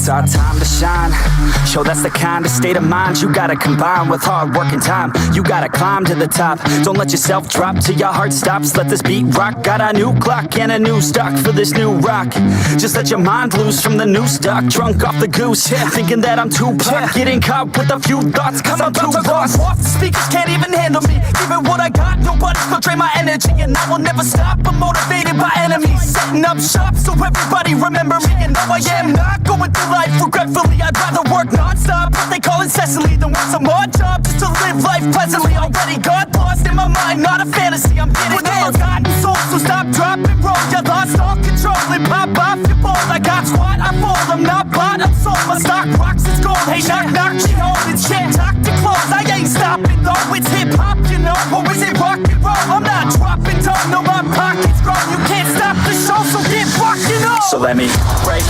It's our time to shine. Show that's the kind of state of mind you gotta combine with hard work and time. You gotta climb to the top. Don't let yourself drop till your heart stops. Let this beat rock. Got a new clock and a new stock for this new rock. Just let your mind loose from the new stock. Drunk off the goose, thinking that I'm too pop. Getting caught with a few thoughts cause I'm too lost. Off the speakers can't even handle me. Giving what I got, nobody's gonna drain my energy. And I will never stop, I'm motivated by enemies. Setting up shop so everybody remember me. And no, I am not going through life regretfully. I'd rather work non-stop, what they call incessantly, than work some odd job just to live life pleasantly. Already got lost in my mind, not a fantasy. I'm getting with a forgotten soul, so stop, drop, and roll. You lost all control and pop off your balls. I got squat, I fold, I'm not bought, I'm sold. My stock rocks, it's gold. Hey, knock, knock, she holding shit. Talk to close, I ain't stopping though. It's hip-hop, you know, or is it rock and roll? I'm not dropping down, no, my pocket's grown. You can't stop the show, so get rocked, you know. So let me break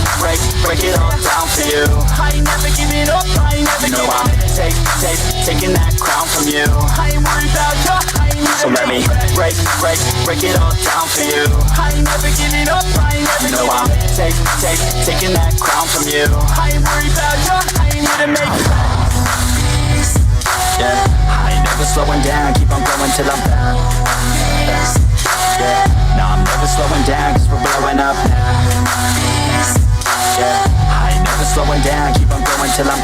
it all down for you. I ain't never giving up, I ain't never giving up. Taking that crown from you. I ain't worried about you. So let me break it all down for you. I ain't never giving up, I ain't never giving up. Taking that crown from you. I ain't worried about you. I ain't here to make it. Yeah, I ain't never slowing down. Keep on going till I'm yeah, no, I'm never slowing down cause we're blowing up. Yeah, I ain't never slowing down. Keep on going till I'm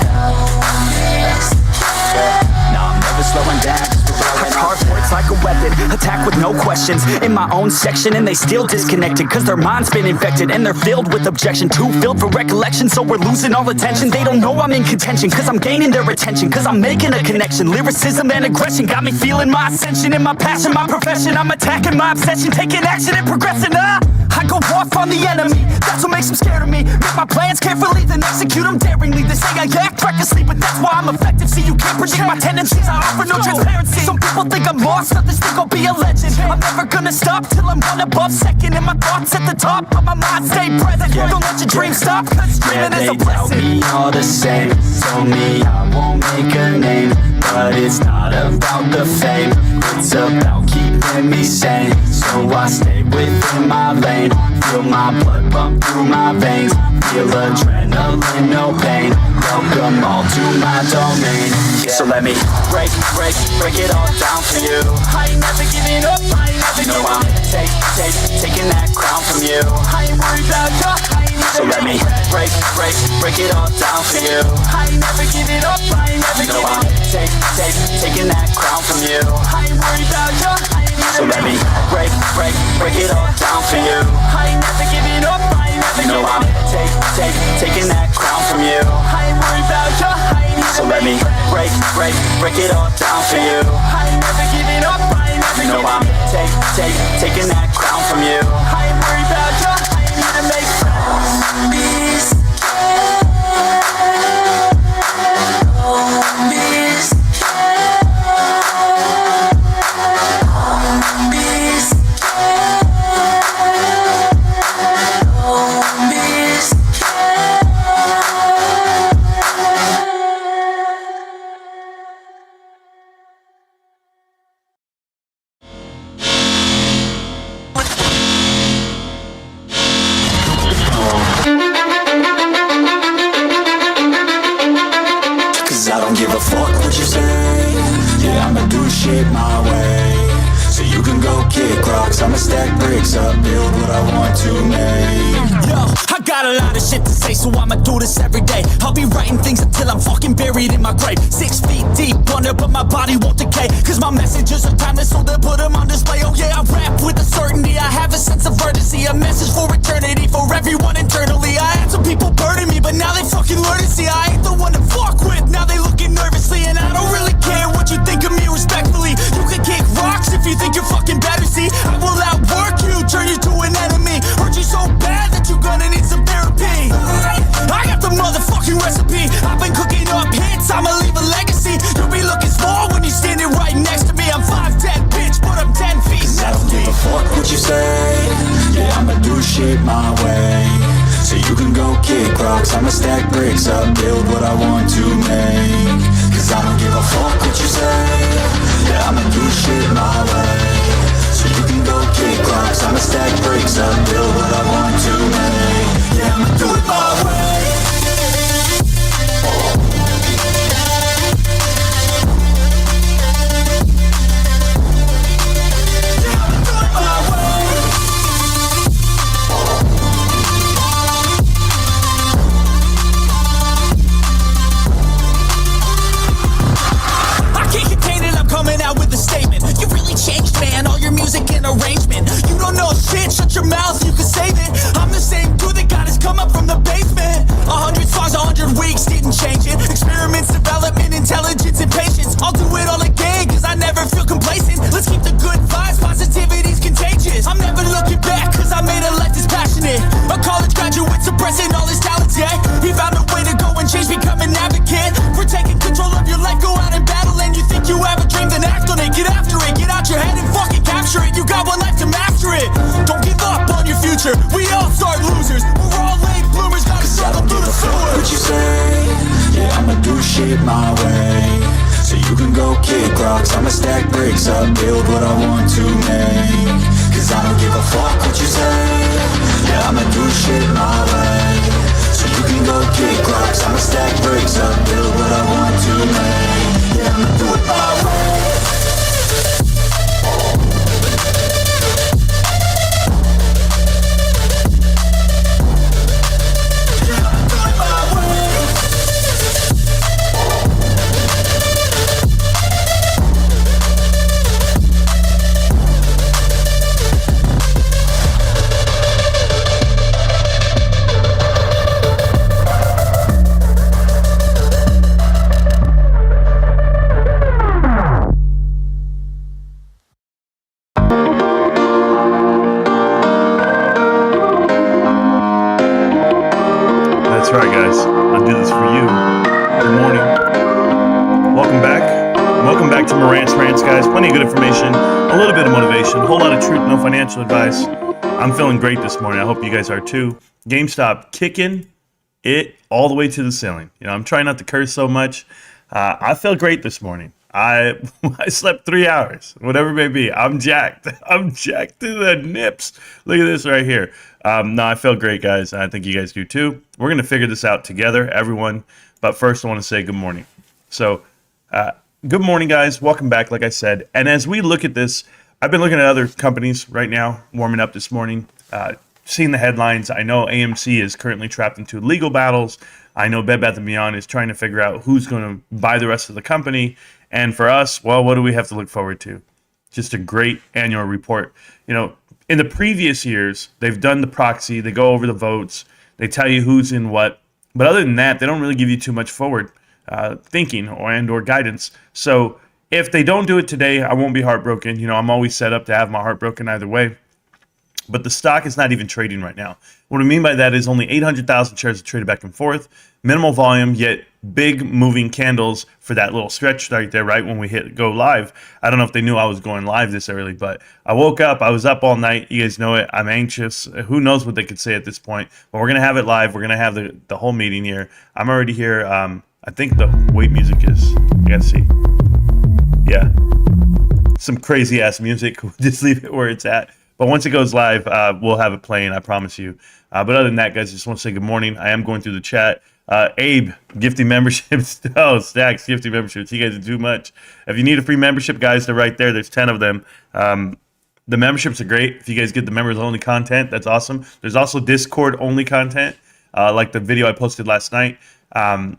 yeah, no, I'm never slowing down cause we're blowing up. Hard words like a weapon, attack with no questions. In my own section and they still disconnected cause their mind's been infected and they're filled with objection. Too filled for recollection so we're losing all attention. They don't know I'm in contention cause I'm gaining their attention. Cause I'm making a connection. Lyricism and aggression got me feeling my ascension. In my passion, my profession, I'm attacking my obsession. Taking action and progressing. I go off on the enemy, that's what makes them scared of me. Make my plans carefully, then execute them daringly. They say I act recklessly, but that's why I'm effective. See, you can't predict my tendencies, I offer no transparency. Some people think I'm lost, others think I'll be a legend. I'm never gonna stop till I'm one above second. And my thoughts at the top, but my mind stay present. Don't let your dreams stop, cause dreaming is a blessing. They tell me all the same, told me I won't make a name. But it's not about the fame, it's about keeping me sane. So I stay within my lane, feel my blood pump through my veins. Feel adrenaline, no pain, welcome all to my domain. So let me break it all down for you. I ain't never giving up, I ain't never giving up. I'm taking that crown from you. I ain't worried about you. So let me break it all down for you. I ain't never giving up, I ain't never giving up. Taking that crown from you. I ain't worried about you. So let me break it all down for you. I ain't never giving up, I ain't never giving up. Taking that crown from you. I ain't worried about you. So let me break it all down for you. I ain't never giving up, I ain't never giving up. Taking that crown from you. I ain't worried about you. I ain't here to make friends. So I'ma do this every day. I'll be writing things until I'm fucking buried in my grave. 6 feet deep under, but my body won't decay. Cause my messages are timeless, so they'll put them on display. Oh yeah, I rap with a certainty. I have a sense of urgency, a message for eternity, for everyone internally. I had some people burning me, but now they fucking learn to see I ain't the one to fuck with. Now they looking nervously, and I don't really care what you think of me respectfully. You can kick rocks if you think you're fucking better. See, I will outwork you, turn you to an enemy. Hurt you so bad that you're gonna need some therapy. I got the motherfucking recipe. I've been cooking up hits, I'ma leave a legacy. You'll be looking small when you're standing right next to me. I'm 5'10", bitch, but I'm 10 feet. I don't give a fuck what you say. Yeah, I'ma do shit my way. So you can go kick rocks, I'ma stack bricks up, build what I want to make. Cause I don't give a fuck what you say. Yeah, I'ma do shit my way. So you can go kick rocks, I'ma stack bricks up, build what I want to make. Yeah, I'ma do it my way. arrangement. You don't know shit, shut your mouth, you can save it. I'm the same dude that got his come up from the basement. 100 songs, 100 weeks, didn't change it. Experiments, development, intelligence, and patience. I'll do it all again, cause I never feel complacent. Let's keep the good vibes, positivity's contagious. I'm never looking back, cause I made a life that's passionate. A college graduate suppressing all his talents, yeah. He found a way to go and change, become an advocate. For taking control of your life, go out and battle. And you think you have a dream, then act on it. Get after it, get out your head and fucking capture it. You got one life to master it. Don't give up on your future, we all start losers. We're all late bloomers, gotta struggle through the sewer. What you say? Yeah, I'ma do shit my way. So you can go kick rocks, I'ma stack bricks up, build what I want to make. Cause I don't give a fuck what you say. Yeah, I'ma do shit my way. So you can go kick rocks, I'ma stack bricks up, build what I want to make. Yeah, I'ma do it my way. That's right, guys. I'll do this for you. Good morning. Welcome back to Marantz Rantz, guys. Plenty of good information, a little bit of motivation, a whole lot of truth, no financial advice. I'm feeling great this morning. I hope you guys are too. GameStop kicking it all the way to the ceiling. You know, I'm trying not to curse so much. I feel great this morning. I slept 3 hours, whatever it may be. I'm jacked. I'm jacked to the nips. Look at this right here. No, I feel great, guys. I think you guys do too. We're going to figure this out together, everyone. But first, I want to say good morning. So, good morning, guys. Welcome back, like I said. And as we look at this, I've been looking at other companies right now, warming up this morning, seeing the headlines. I know AMC is currently trapped into legal battles. I know Bed Bath & Beyond is trying to figure out who's going to buy the rest of the company. And for us, well, what do we have to look forward to? Just a great annual report. You know, in the previous years, they've done the proxy. They go over the votes. They tell you who's in what. But other than that, they don't really give you too much forward thinking or guidance. So if they don't do it today, I won't be heartbroken. You know, I'm always set up to have my heart broken either way. But the stock is not even trading right now. What I mean by that is only 800,000 shares are traded back and forth. Minimal volume, yet big moving candles for that little stretch right there, right when we hit go live. I don't know if they knew I was going live this early, but I woke up. I was up all night. You guys know it. I'm anxious. Who knows what they could say at this point. But we're going to have it live. We're going to have the whole meeting here. I'm already here. I think the wait music is, I got to see. Yeah. Some crazy ass music. We'll just leave it where it's at. But once it goes live, we'll have it playing, I promise you. But other than that, guys, I just want to say good morning. I am going through the chat. Abe, gifting memberships. Oh, Stacks, gifting memberships. You guys are too much. If you need a free membership, guys, they're right there. There's 10 of them. The memberships are great. If you guys get the members-only content, that's awesome. There's also Discord-only content, like the video I posted last night.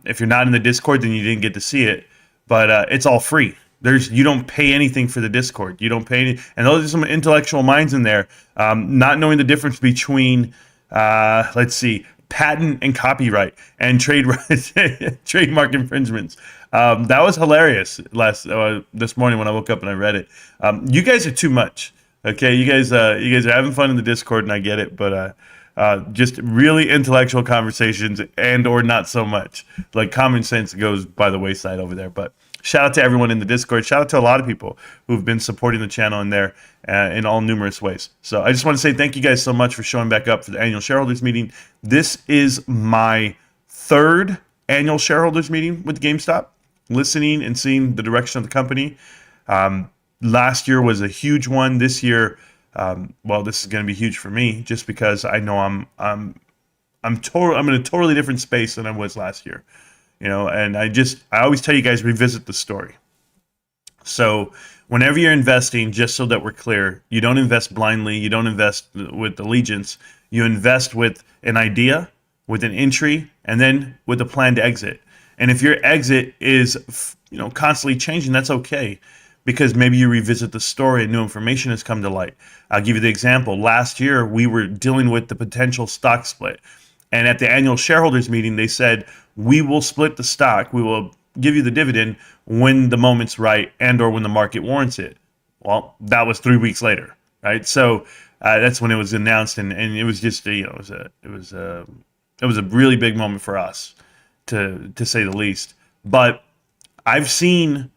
If you're not in the Discord, then you didn't get to see it. But it's all free. You don't pay anything for the Discord. You don't pay any, and those are some intellectual minds in there, not knowing the difference between, let's see, patent and copyright and trademark infringements. That was hilarious this morning when I woke up and I read it. You guys are too much. Okay, you guys are having fun in the Discord, and I get it, but just really intellectual conversations and or not so much. Like common sense goes by the wayside over there, but. Shout out to everyone in the Discord. Shout out to a lot of people who've been supporting the channel in there in all numerous ways. So I just want to say thank you guys so much for showing back up for the annual shareholders meeting. This is my third annual shareholders meeting with GameStop, listening and seeing the direction of the company. Last year was a huge one. This year, well, this is going to be huge for me just because I know I'm in a totally different space than I was last year. You know, and I always tell you guys, revisit the story. So whenever you're investing, just so that we're clear, you don't invest blindly. You don't invest with allegiance. You invest with an idea, with an entry, and then with a plan to exit. And if your exit is, constantly changing, that's okay. because maybe you revisit the story and new information has come to light. I'll give you the example. Last year, we were dealing with the potential stock split. And at the annual shareholders meeting, they said, we will split the stock. We will give you the dividend when the moment's right and or when the market warrants it. Well, that was 3 weeks later, right? So that's when it was announced, and it was just, it was a really big moment for us, to say the least. But I've seen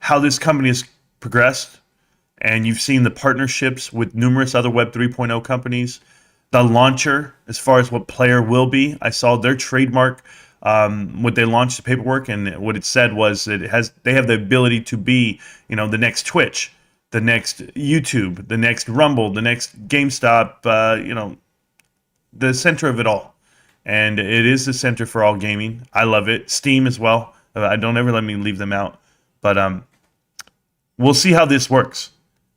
how this company has progressed, and you've seen the partnerships with numerous other Web 3.0 companies. The launcher, as far as what Player will be, I saw their trademark, what they launched the paperwork, and what it said was that they have the ability to be, the next Twitch, the next YouTube, the next Rumble, the next GameStop, the center of it all. And it is the center for all gaming. I love it. Steam as well. I don't ever let me leave them out. But we'll see how this works.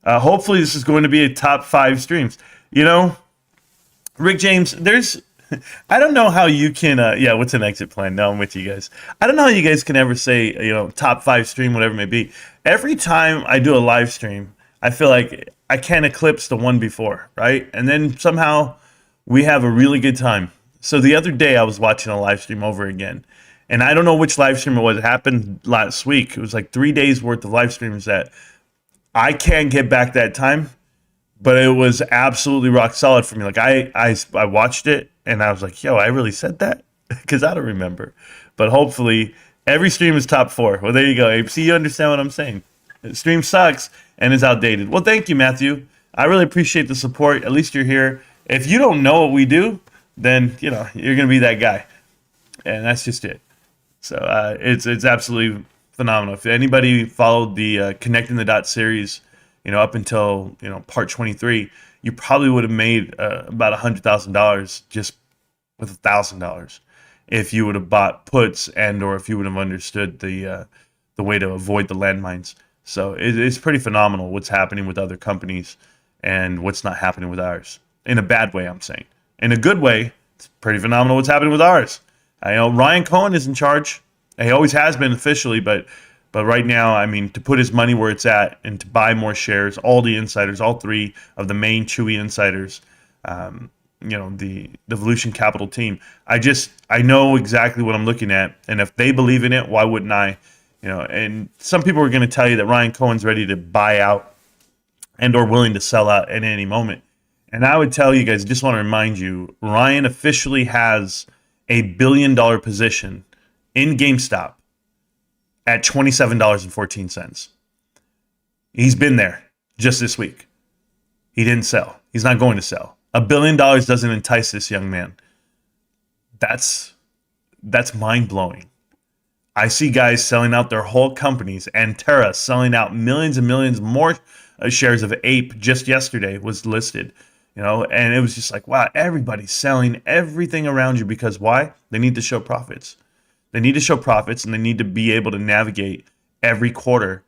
Hopefully this is going to be a top 5 streams. Rick James, I don't know how you can, what's an exit plan? No, I'm with you guys. I don't know how you guys can ever say, top 5 stream, whatever it may be. Every time I do a live stream, I feel like I can't eclipse the one before, right? And then somehow we have a really good time. So the other day I was watching a live stream over again, and I don't know which live stream it was. It happened last week. It was like 3 days worth of live streams that I can't get back that time, but it was absolutely rock solid for me. Like I watched it and I was like, yo, I really said that? Because I don't remember. But hopefully every stream is top 4. Well, there you go, Abe. See, you understand what I'm saying. The stream sucks and is outdated. Well, thank you, Matthew. I really appreciate the support. At least you're here. If you don't know what we do, then you're going to be that guy, and that's just it. So it's absolutely phenomenal. If anybody followed the Connecting the Dots series, up until part 23, you probably would have made about $100,000 just with $1,000 if you would have bought puts and or if you would have understood the way to avoid the landmines. So it's pretty phenomenal what's happening with other companies and what's not happening with ours. In a bad way, I'm saying. In a good way, it's pretty phenomenal what's happening with ours. I know Ryan Cohen is in charge. He always has been officially, but right now, I mean, to put his money where it's at and to buy more shares, all the insiders, all 3 of the main Chewy insiders, the Evolution Capital team, I know exactly what I'm looking at, and if they believe in it, why wouldn't I? And some people are going to tell you that Ryan Cohen's ready to buy out and or willing to sell out at any moment. And I would tell you guys, just want to remind you, Ryan officially has $1 billion position in GameStop at $27.14. He's been there just this week. He didn't sell. He's not going to sell. $1 billion doesn't entice this young man. That's mind-blowing. I see guys selling out their whole companies. Antera selling out millions and millions more shares of Ape just yesterday was listed. And it was just like, wow, everybody's selling everything around you because why? They need to show profits. They need to show profits, and they need to be able to navigate every quarter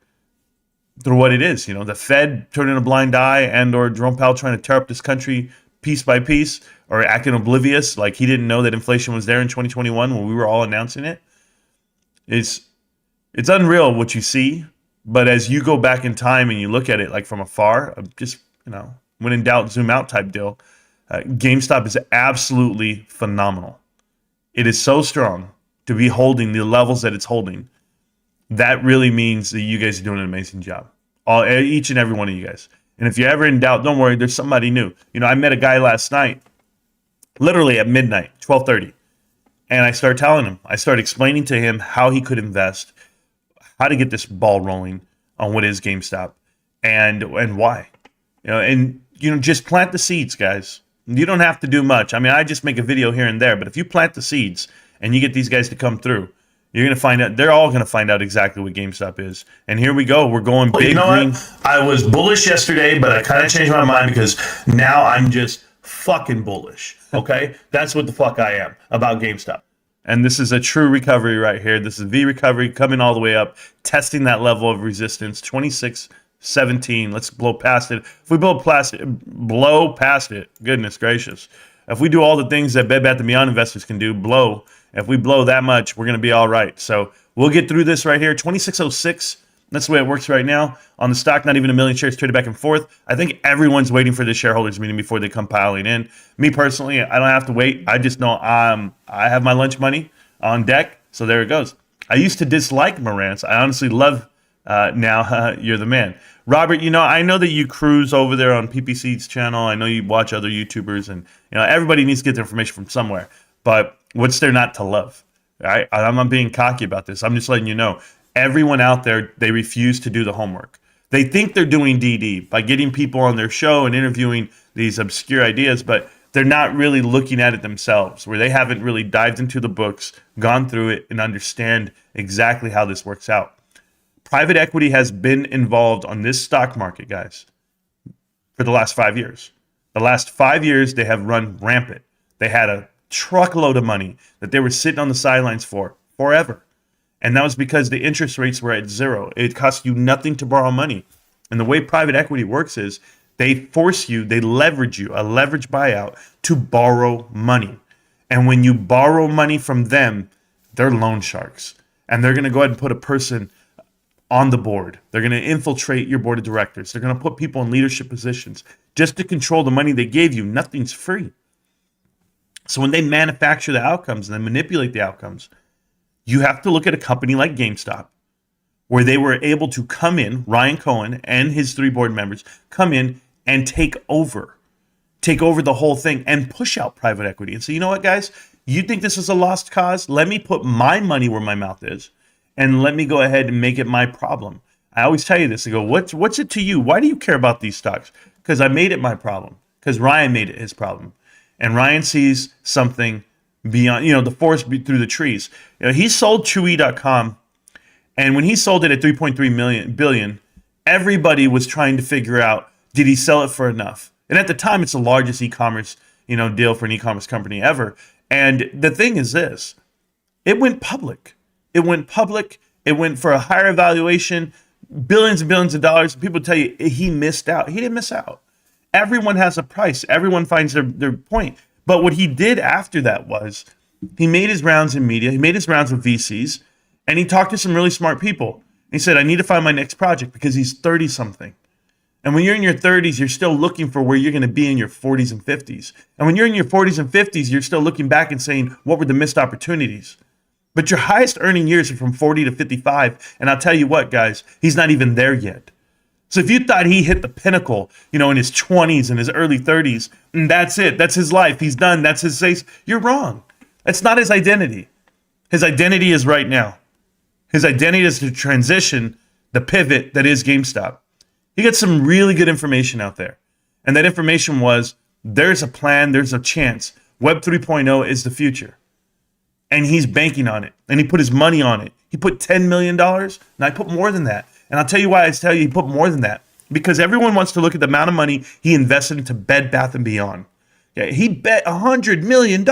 through what it is. The Fed turning a blind eye and or Jerome Powell trying to tear up this country piece by piece or acting oblivious like he didn't know that inflation was there in 2021 when we were all announcing it. It's unreal what you see, but as you go back in time and you look at it like from afar, just, when in doubt, zoom out type deal, GameStop is absolutely phenomenal. It is so strong to be holding the levels that it's holding. That really means that you guys are doing an amazing job. Each and every one of you guys. And if you're ever in doubt, don't worry, there's somebody new. I met a guy last night, literally at midnight, 12:30. And I started telling him, I started explaining to him how he could invest, how to get this ball rolling on what is GameStop and why. Just plant the seeds, guys. You don't have to do much. I mean, I just make a video here and there, but if you plant the seeds and you get these guys to come through, you're going to find out, they're all going to find out exactly what GameStop is. And here we go. We're going big green. What? I was bullish yesterday, but I kind of changed my mind because now I'm just fucking bullish. Okay? That's what the fuck I am about GameStop. And this is a true recovery right here. This is V recovery coming all the way up, testing that level of resistance, 26.17. Let's blow past it. If we blow past it, goodness gracious. If we do all the things that Bed Bath & Beyond investors can do, if we blow that much, we're going to be all right. So we'll get through this right here. 2606 That's the way it works right now. On the stock, not even a million shares traded back and forth. I think everyone's waiting for the shareholders meeting before they come piling in. Me personally, I don't have to wait. I just know I have my lunch money on deck. So there it goes. I used to dislike Marantz. I honestly love now you're the man. Robert, I know that you cruise over there on PPC's channel. I know you watch other YouTubers, and everybody needs to get their information from somewhere. But what's there not to love? Right? I'm not being cocky about this. I'm just letting you know. Everyone out there, they refuse to do the homework. They think they're doing DD by getting people on their show and interviewing these obscure ideas, but they're not really looking at it themselves, where they haven't really dived into the books, gone through it, and understand exactly how this works out. Private equity has been involved on this stock market, guys, for the last 5 years. The last 5 years, they have run rampant. They had a truckload of money that they were sitting on the sidelines for forever. And that was because the interest rates were at zero. It cost you nothing to borrow money. And the way private equity works is they force you, they leverage you, a leverage buyout, to borrow money. And when you borrow money from them, they're loan sharks. And they're going to go ahead and put a person on the board. They're going to infiltrate your board of directors. They're going to put people in leadership positions just to control the money they gave you. Nothing's free. So when they manufacture the outcomes and they manipulate the outcomes, you have to look at a company like GameStop, where they were able to come in, Ryan Cohen and his 3 board members, come in and take over the whole thing and push out private equity. And so, you know what, guys? You think this is a lost cause? Let me put my money where my mouth is, and let me go ahead and make it my problem. I always tell you this. I go, what's it to you? Why do you care about these stocks? Because I made it my problem. Because Ryan made it his problem. And Ryan sees something beyond, the forest through the trees. He sold Chewy.com, and when he sold it at 3.3 billion, everybody was trying to figure out, did he sell it for enough? And at the time, it's the largest e-commerce, deal for an e-commerce company ever. And the thing is this, it went public. It went for a higher valuation, billions and billions of dollars. People tell you he missed out. He didn't miss out. Everyone has a price. Everyone finds their point. But what he did after that was he made his rounds in media. He made his rounds with VCs, and he talked to some really smart people. He said, I need to find my next project, because he's 30-something. And when you're in your 30s, you're still looking for where you're going to be in your 40s and 50s. And when you're in your 40s and 50s, you're still looking back and saying, what were the missed opportunities? But your highest earning years are from 40 to 55. And I'll tell you what, guys, he's not even there yet. So if you thought he hit the pinnacle, in his 20s and his early 30s, and that's it, that's his life, he's done, that's his face, you're wrong. That's not his identity. His identity is right now. His identity is to transition the pivot that is GameStop. He got some really good information out there. And that information was, there's a plan, there's a chance. Web 3.0 is the future. And he's banking on it. And he put his money on it. He put $10 million. And I put more than that. And I'll tell you why I tell you he put more than that. Because everyone wants to look at the amount of money he invested into Bed Bath & Beyond. Yeah, he bet $100 million. He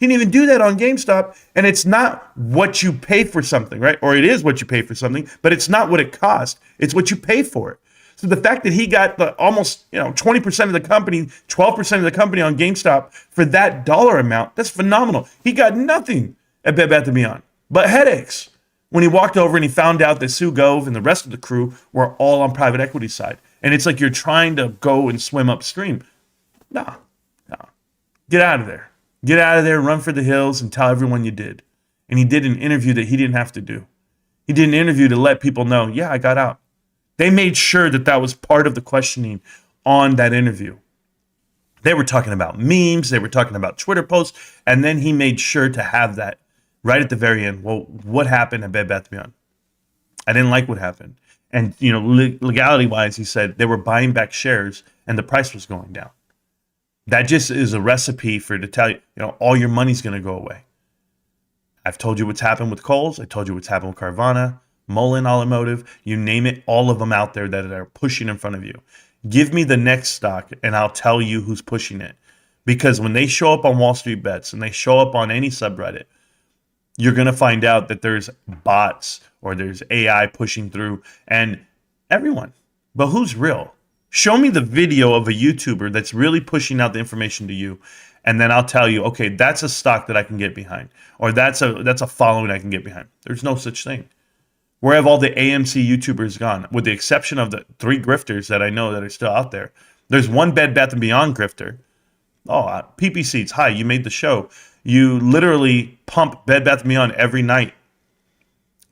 didn't even do that on GameStop. And it's not what you pay for something, right? Or it is what you pay for something, but it's not what it costs. It's what you pay for it. So the fact that he got the almost 20% of the company, 12% of the company on GameStop for that dollar amount, that's phenomenal. He got nothing at Bed Bath & Beyond but headaches when he walked over and he found out that Sue Gove and the rest of the crew were all on private equity side. And it's like you're trying to go and swim upstream. No. Get out of there. Get out of there, run for the hills, and tell everyone you did. And he did an interview that he didn't have to do. He did an interview to let people know, yeah, I got out. They made sure that was part of the questioning on that interview. They were talking about memes. They were talking about Twitter posts. And then he made sure to have that right at the very end. Well, what happened at Bed Bath & Beyond? I didn't like what happened. And, legality-wise, he said they were buying back shares and the price was going down. That just is a recipe to tell you, all your money's going to go away. I've told you what's happened with Kohl's. I told you what's happened with Carvana, Mullen Automotive, you name it, all of them out there that are pushing in front of you. Give me the next stock and I'll tell you who's pushing it. Because when they show up on Wall Street Bets and they show up on any subreddit, you're going to find out that there's bots or there's AI pushing through and everyone. But who's real? Show me the video of a YouTuber that's really pushing out the information to you. And then I'll tell you, okay, that's a stock that I can get behind. Or that's a following I can get behind. There's no such thing. Where have all the AMC YouTubers gone? With the exception of the 3 grifters that I know that are still out there. There's one Bed Bath & Beyond grifter. Oh, PP Seats, hi, you made the show. You literally pump Bed Bath & Beyond every night.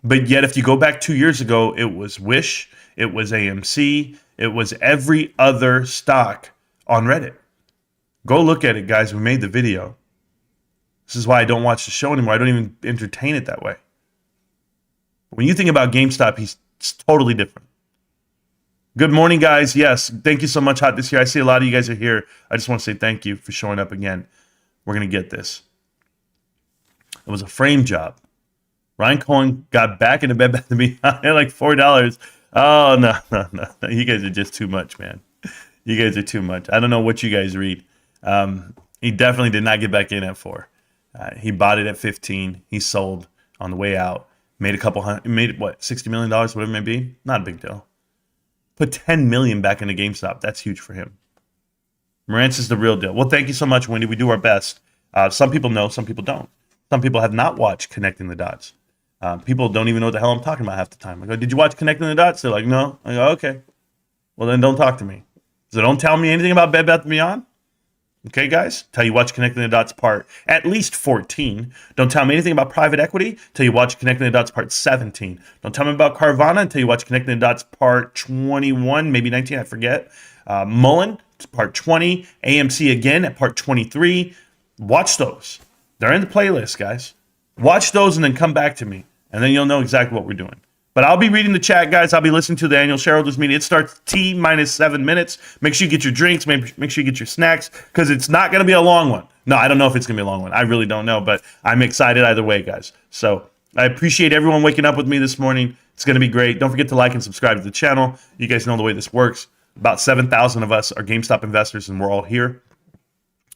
But yet, if you go back 2 years ago, it was Wish, it was AMC, it was every other stock on Reddit. Go look at it, guys. We made the video. This is why I don't watch the show anymore. I don't even entertain it that way. When you think about GameStop, it's totally different. Good morning, guys. Yes, thank you so much, Hot This Year. I see a lot of you guys are here. I just want to say thank you for showing up again. We're going to get this. It was a frame job. Ryan Cohen got back into Bed Bath & Beyond at like $4. Oh, no. You guys are just too much, man. You guys are too much. I don't know what you guys read. He definitely did not get back in at 4. He bought it at 15. He sold on the way out. Made $60 million, whatever it may be. Not a big deal. Put $10 million back into GameStop. That's huge for him. Marantz is the real deal. Well, thank you so much, Wendy. We do our best. Some people know, some people don't. Some people have not watched Connecting the Dots. People don't even know what the hell I'm talking about half the time. I go, did you watch Connecting the Dots? They're like, no. I go, okay. Well, then don't talk to me. So don't tell me anything about Bed Bath & Beyond. Okay, guys? Till you watch Connecting the Dots part at least 14. Don't tell me anything about private equity till you watch Connecting the Dots part 17. Don't tell me about Carvana until you watch Connecting the Dots part 21, maybe 19, I forget. Mullen, part 20. AMC again at part 23. Watch those. They're in the playlist, guys. Watch those and then come back to me. And then you'll know exactly what we're doing. But I'll be reading the chat, guys. I'll be listening to the annual shareholders meeting. It starts T-7 minutes. Make sure you get your drinks. Make sure you get your snacks because it's not going to be a long one. No, I don't know if it's going to be a long one. I really don't know, but I'm excited either way, guys. So I appreciate everyone waking up with me this morning. It's going to be great. Don't forget to like and subscribe to the channel. You guys know the way this works. About 7,000 of us are GameStop investors, and we're all here.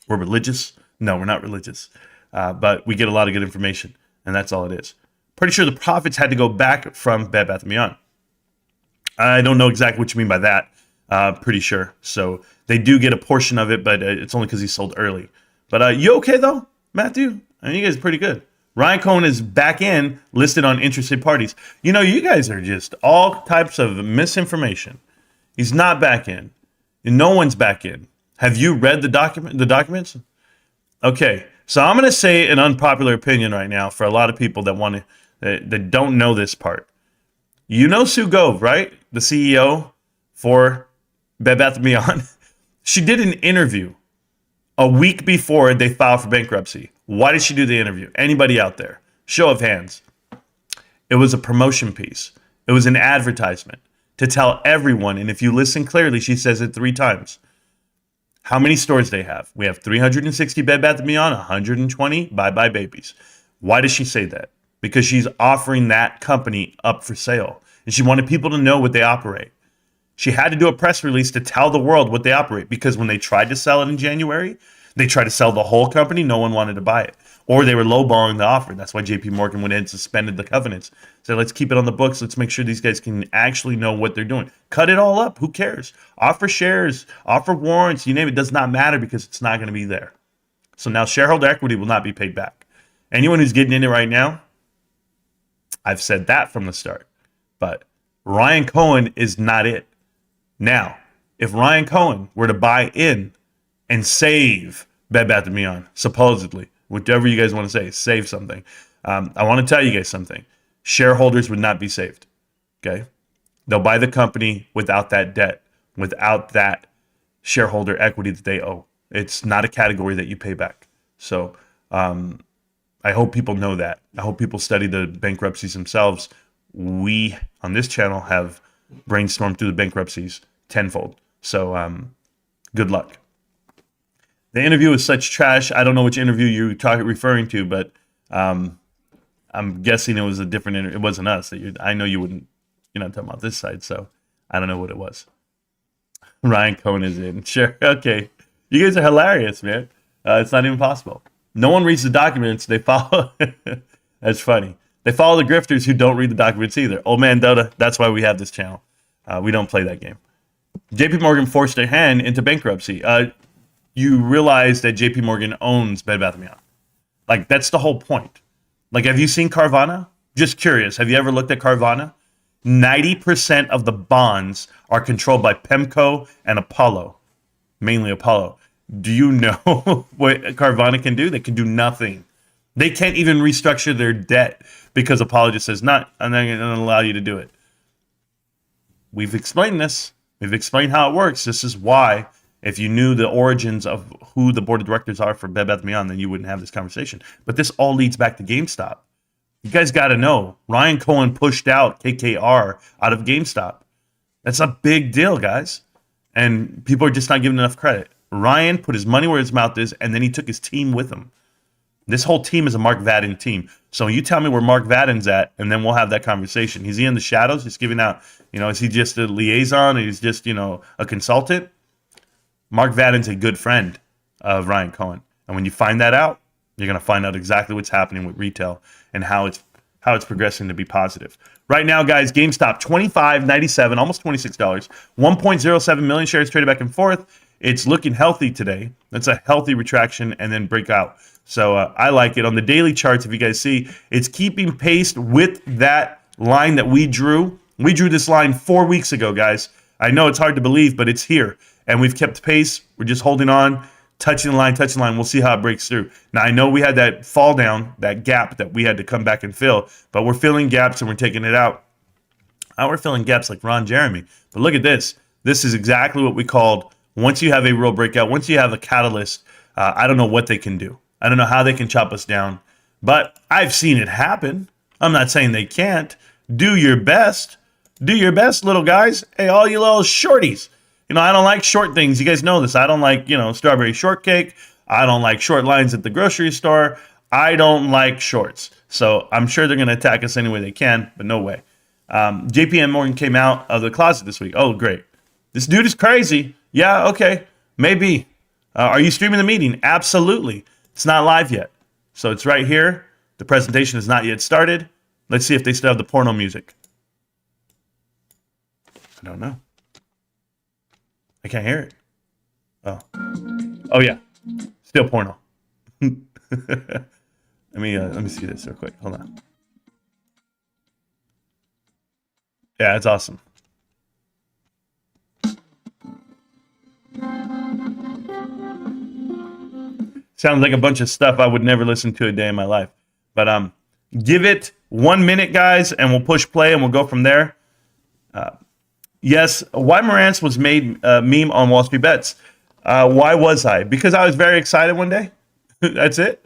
We're religious. No, we're not religious. But we get a lot of good information, and that's all it is. Pretty sure the profits had to go back from Bed Bath & Beyond. I don't know exactly what you mean by that. Pretty sure. So they do get a portion of it, but it's only because he sold early. But you okay, though, Matthew? I mean, you guys are pretty good. Ryan Cohen is back in, listed on interested parties. You know, you guys are just all types of misinformation. He's not back in. And no one's back in. Have you read the documents? Okay, so I'm going to say an unpopular opinion right now for a lot of people that don't know this part. You know Sue Gove, right? The CEO for Bed Bath & Beyond. She did an interview a week before they filed for bankruptcy. Why did she do the interview? Anybody out there? Show of hands. It was a promotion piece. It was an advertisement to tell everyone, and if you listen clearly, she says it 3 times, how many stores they have. We have 360 Bed Bath & Beyond, 120 Bye Bye Babies. Why does she say that? Because she's offering that company up for sale. And she wanted people to know what they operate. She had to do a press release to tell the world what they operate, because when they tried to sell it in January, they tried to sell the whole company. No one wanted to buy it. Or they were lowballing the offer. That's why JP Morgan went in and suspended the covenants. So let's keep it on the books. Let's make sure these guys can actually know what they're doing. Cut it all up. Who cares? Offer shares, offer warrants, you name it. It does not matter because it's not going to be there. So now shareholder equity will not be paid back. Anyone who's getting in it right now, I've said that from the start. But Ryan Cohen is not it. Now, if Ryan Cohen were to buy in and save Bed Bath & Beyond, supposedly, whatever you guys want to say, save something. I want to tell you guys something. Shareholders would not be saved. Okay? They'll buy the company without that debt, without that shareholder equity that they owe. It's not a category that you pay back. So I hope people know that. I hope people study the bankruptcies themselves. We, on this channel, have brainstormed through the bankruptcies tenfold. So good luck. The interview is such trash. I don't know which interview you're referring to, but I'm guessing it was a different interview. It wasn't us. I know you wouldn't. You're not talking about this side, so I don't know what it was. Ryan Cohen is in. Sure. Okay. You guys are hilarious, man. It's not even possible. No one reads the documents. They follow. That's funny. They follow the grifters who don't read the documents either. Old man Dota. That's why we have this channel. We don't play that game. JP Morgan forced their hand into bankruptcy. You realize that JP Morgan owns Bed Bath & Beyond. Like, that's the whole point. Like, have you seen Carvana? Just curious. Have you ever looked at Carvana? 90% of the bonds are controlled by PEMCO and Apollo, mainly Apollo. Do you know what Carvana can do? They can do nothing. They can't even restructure their debt because Apollo just says, I'm not going to allow you to do it. We've explained this. We've explained how it works. This is why, if you knew the origins of who the board of directors are for Bed Bath & Beyond, then you wouldn't have this conversation. But this all leads back to GameStop. You guys got to know, Ryan Cohen pushed out KKR out of GameStop. That's a big deal, guys. And people are just not giving enough credit. Ryan put his money where his mouth is, and then he took his team with him. This whole team is a Mark Vadden team. So you tell me where Mark Vadden's at, and then we'll have that conversation. Is he in the shadows, just giving out, is he just a liaison? He's just, a consultant? Mark Vadden's a good friend of Ryan Cohen. And when you find that out, you're going to find out exactly what's happening with retail and how it's progressing to be positive. Right now, guys, GameStop, $25.97, almost $26. 1.07 million shares traded back and forth. It's looking healthy today. That's a healthy retraction and then breakout. So I like it. On the daily charts, if you guys see, it's keeping pace with that line that we drew. We drew this line 4 weeks ago, guys. I know it's hard to believe, but it's here. And we've kept pace. We're just holding on, touching the line. We'll see how it breaks through. Now, I know we had that fall down, that gap that we had to come back and fill, but we're filling gaps and we're taking it out. Now we're filling gaps like Ron Jeremy. But look at this. This is exactly what we called, once you have a real breakout, once you have a catalyst, I don't know what they can do. I don't know how they can chop us down, but I've seen it happen. I'm not saying they can't. Do your best. Do your best, little guys. Hey, all you little shorties. I don't like short things. You guys know this. I don't like, strawberry shortcake. I don't like short lines at the grocery store. I don't like shorts. So I'm sure they're going to attack us any way they can, but no way. JP Morgan came out of the closet this week. Oh, great. This dude is crazy. Yeah, okay. Maybe. Are you streaming the meeting? Absolutely. It's not live yet. So it's right here. The presentation has not yet started. Let's see if they still have the porno music. I don't know. I can't hear it. Oh yeah. Still porno. Let me see this real quick. Hold on. Yeah, it's awesome. Sounds like a bunch of stuff I would never listen to a day in my life. But give it 1 minute, guys, and we'll push play and we'll go from there. Yes, why Marantz was made meme on Wall Street Bets. Why was I? Because I was very excited one day. That's it.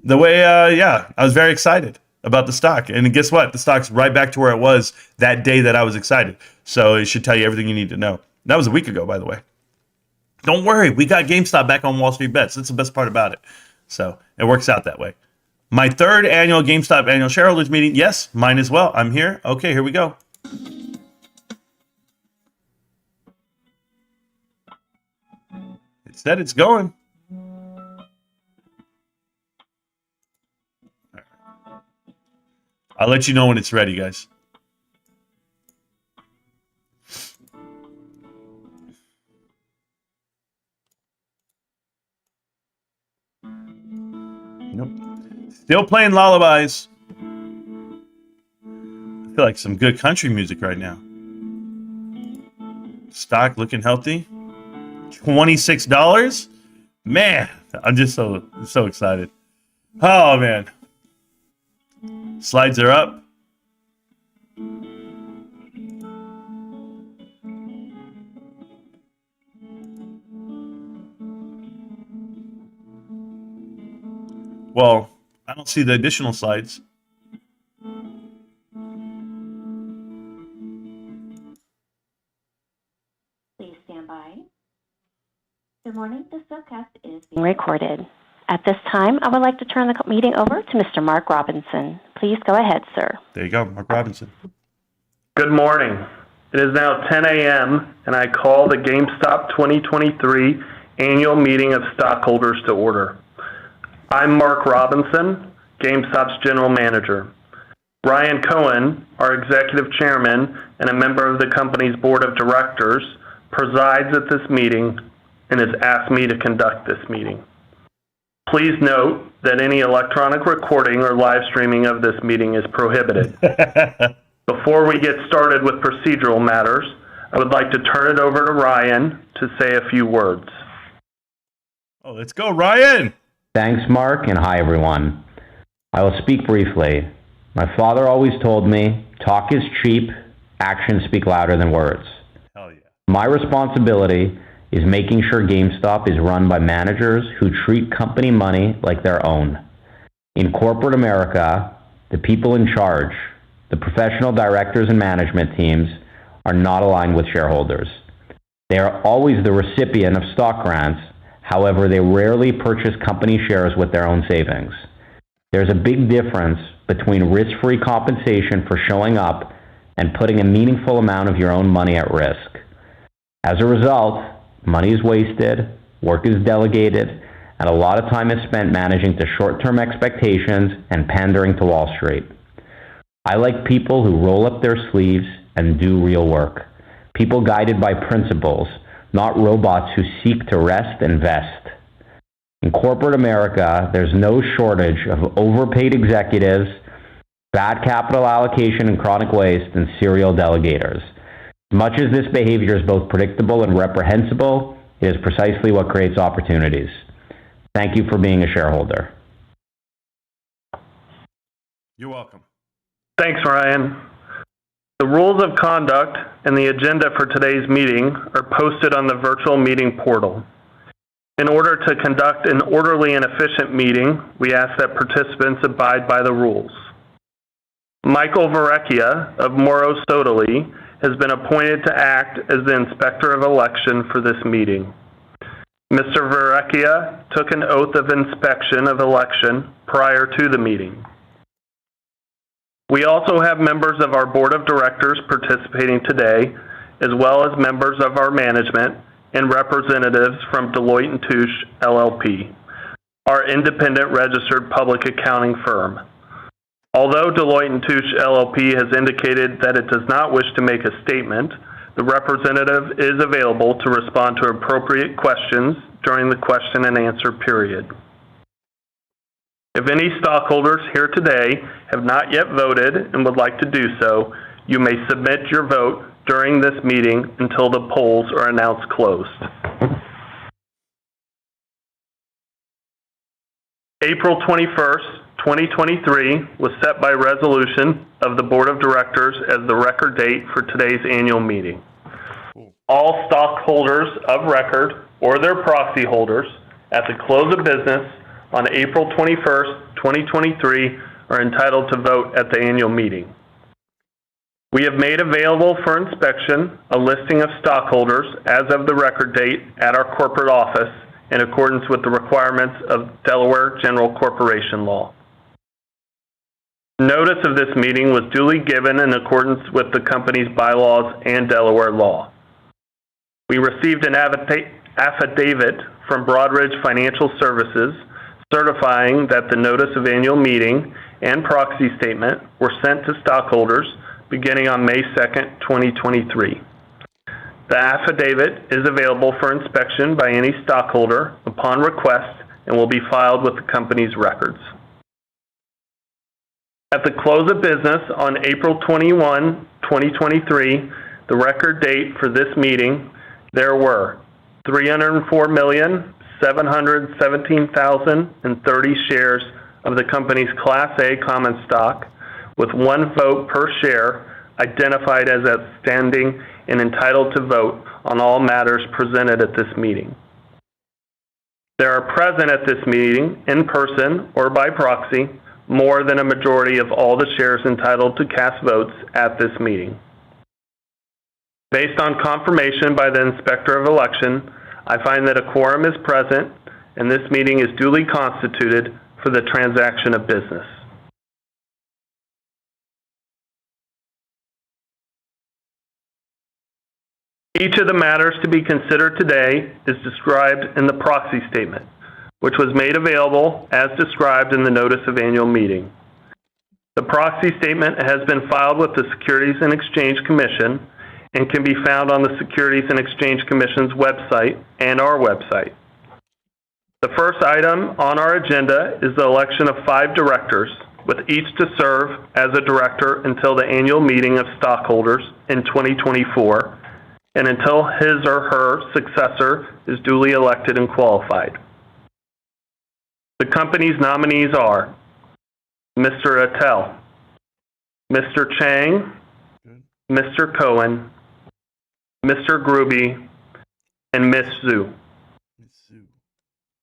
The way, I was very excited about the stock. And guess what? The stock's right back to where it was that day that I was excited. So it should tell you everything you need to know. That was a week ago, by the way. Don't worry, we got GameStop back on Wall Street Bets. That's the best part about it. So it works out that way. My third annual GameStop annual shareholders meeting. Yes, mine as well. I'm here. Okay, here we go. It said it's going. I'll let you know when it's ready, guys. Nope. Still playing lullabies. I feel like some good country music right now. Stock looking healthy. $26. Man, I'm just so excited. Oh man. Slides are up. Well, I don't see the additional slides. Please stand by. Good morning. This webcast is being recorded. At this time, I would like to turn the meeting over to Mr. Mark Robinson. Please go ahead, sir. There you go, Mark Robinson. Good morning. It is now 10 a.m., and I call the GameStop 2023 annual meeting of stockholders to order. I'm Mark Robinson, GameStop's general manager. Ryan Cohen, our executive chairman and a member of the company's board of directors, presides at this meeting and has asked me to conduct this meeting. Please note that any electronic recording or live streaming of this meeting is prohibited. Before we get started with procedural matters, I would like to turn it over to Ryan to say a few words. Oh, let's go, Ryan! Thanks, Mark, and hi, everyone. I will speak briefly. My father always told me, talk is cheap, actions speak louder than words. Hell yeah. My responsibility is making sure GameStop is run by managers who treat company money like their own. In corporate America, the people in charge, the professional directors and management teams, are not aligned with shareholders. They are always the recipient of stock grants. However, they rarely purchase company shares with their own savings. There's a big difference between risk-free compensation for showing up and putting a meaningful amount of your own money at risk. As a result, money is wasted, work is delegated, and a lot of time is spent managing to short-term expectations and pandering to Wall Street. I like people who roll up their sleeves and do real work. People guided by principles, not robots who seek to rest and vest. In corporate America, there's no shortage of overpaid executives, bad capital allocation and chronic waste, and serial delegators. As much as this behavior is both predictable and reprehensible, it is precisely what creates opportunities. Thank you for being a shareholder. You're welcome. Thanks, Ryan. The rules of conduct and the agenda for today's meeting are posted on the virtual meeting portal. In order to conduct an orderly and efficient meeting, we ask that participants abide by the rules. Michael Verrecchia of Morrow Sodali has been appointed to act as the Inspector of Election for this meeting. Mr. Verrecchia took an oath of inspection of election prior to the meeting. We also have members of our Board of Directors participating today, as well as members of our management and representatives from Deloitte & Touche LLP, our independent registered public accounting firm. Although Deloitte & Touche LLP has indicated that it does not wish to make a statement, the representative is available to respond to appropriate questions during the question and answer period. If any stockholders here today have not yet voted and would like to do so, you may submit your vote during this meeting until the polls are announced closed. April 21st, 2023 was set by resolution of the Board of Directors as the record date for today's annual meeting. All stockholders of record or their proxy holders at the close of business on April 21st, 2023 are entitled to vote at the annual meeting. We have made available for inspection a listing of stockholders as of the record date at our corporate office in accordance with the requirements of Delaware General Corporation Law. Notice of this meeting was duly given in accordance with the company's bylaws and Delaware law. We received an affidavit from Broadridge Financial Services certifying that the notice of annual meeting and proxy statement were sent to stockholders beginning on May 2nd, 2023. The affidavit is available for inspection by any stockholder upon request and will be filed with the company's records. At the close of business on April 21, 2023, the record date for this meeting, there were 304,717,030 shares of the company's Class A common stock, with one vote per share identified as outstanding and entitled to vote on all matters presented at this meeting. There are present at this meeting, in person or by proxy, more than a majority of all the shares entitled to cast votes at this meeting. Based on confirmation by the Inspector of Election, I find that a quorum is present and this meeting is duly constituted for the transaction of business. Each of the matters to be considered today is described in the proxy statement, which was made available as described in the notice of annual meeting. The proxy statement has been filed with the Securities and Exchange Commission and can be found on the Securities and Exchange Commission's website and our website. The first item on our agenda is the election of 5 directors, with each to serve as a director until the annual meeting of stockholders in 2024 and until his or her successor is duly elected and qualified. The company's nominees are Mr. Attell, Mr. Chang, Mr. Cohen, Mr. Gruby, and Ms. Zhu.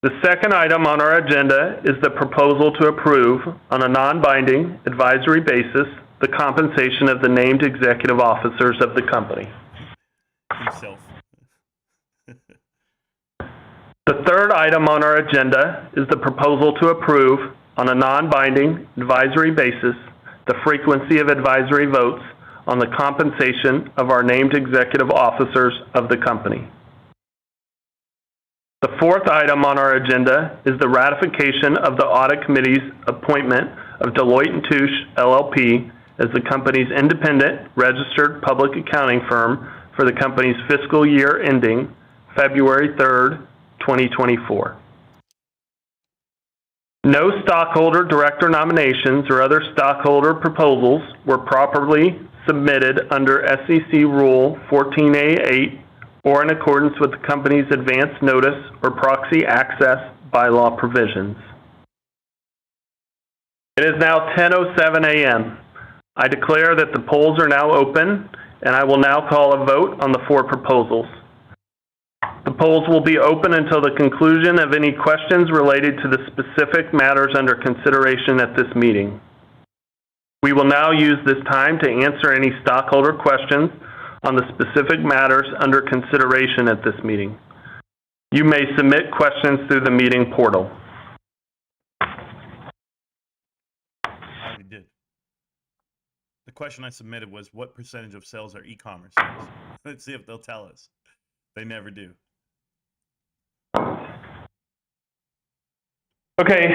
The second item on our agenda is the proposal to approve, on a non-binding advisory basis, the compensation of the named executive officers of the company. Himself. The third item on our agenda is the proposal to approve, on a non-binding advisory basis, the frequency of advisory votes on the compensation of our named executive officers of the company. The fourth item on our agenda is the ratification of the Audit Committee's appointment of Deloitte & Touche LLP as the company's independent registered public accounting firm for the company's fiscal year ending February 3rd, 2024. No stockholder director nominations or other stockholder proposals were properly submitted under SEC Rule 14A8 or in accordance with the company's advance notice or proxy access bylaw provisions. It is now 10:07 a.m. I declare that the polls are now open, and I will now call a vote on the four proposals. The polls will be open until the conclusion of any questions related to the specific matters under consideration at this meeting. We will now use this time to answer any stockholder questions on the specific matters under consideration at this meeting. You may submit questions through the meeting portal. I already did. The question I submitted was, what percentage of sales are e-commerce sales? Let's see if they'll tell us. They never do. Okay,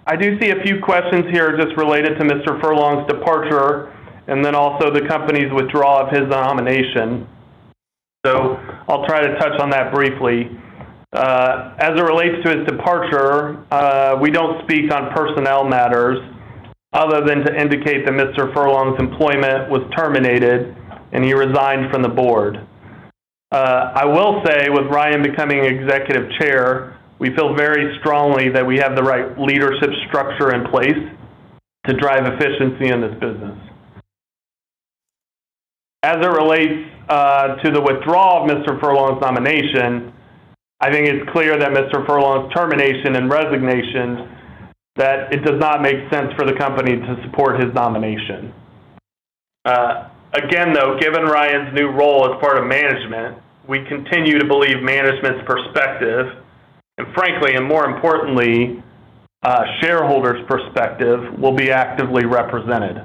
I do see a few questions here just related to Mr. Furlong's departure and then also the company's withdrawal of his nomination. So I'll try to touch on that briefly. As it relates to his departure, we don't speak on personnel matters other than to indicate that Mr. Furlong's employment was terminated and he resigned from the board. I will say, with Ryan becoming executive chair, we feel very strongly that we have the right leadership structure in place to drive efficiency in this business. As it relates to the withdrawal of Mr. Furlong's nomination, I think it's clear that Mr. Furlong's termination and resignation, that it does not make sense for the company to support his nomination. Again, though, given Ryan's new role as part of management, we continue to believe management's perspective, and frankly, and more importantly, shareholders' perspective will be actively represented.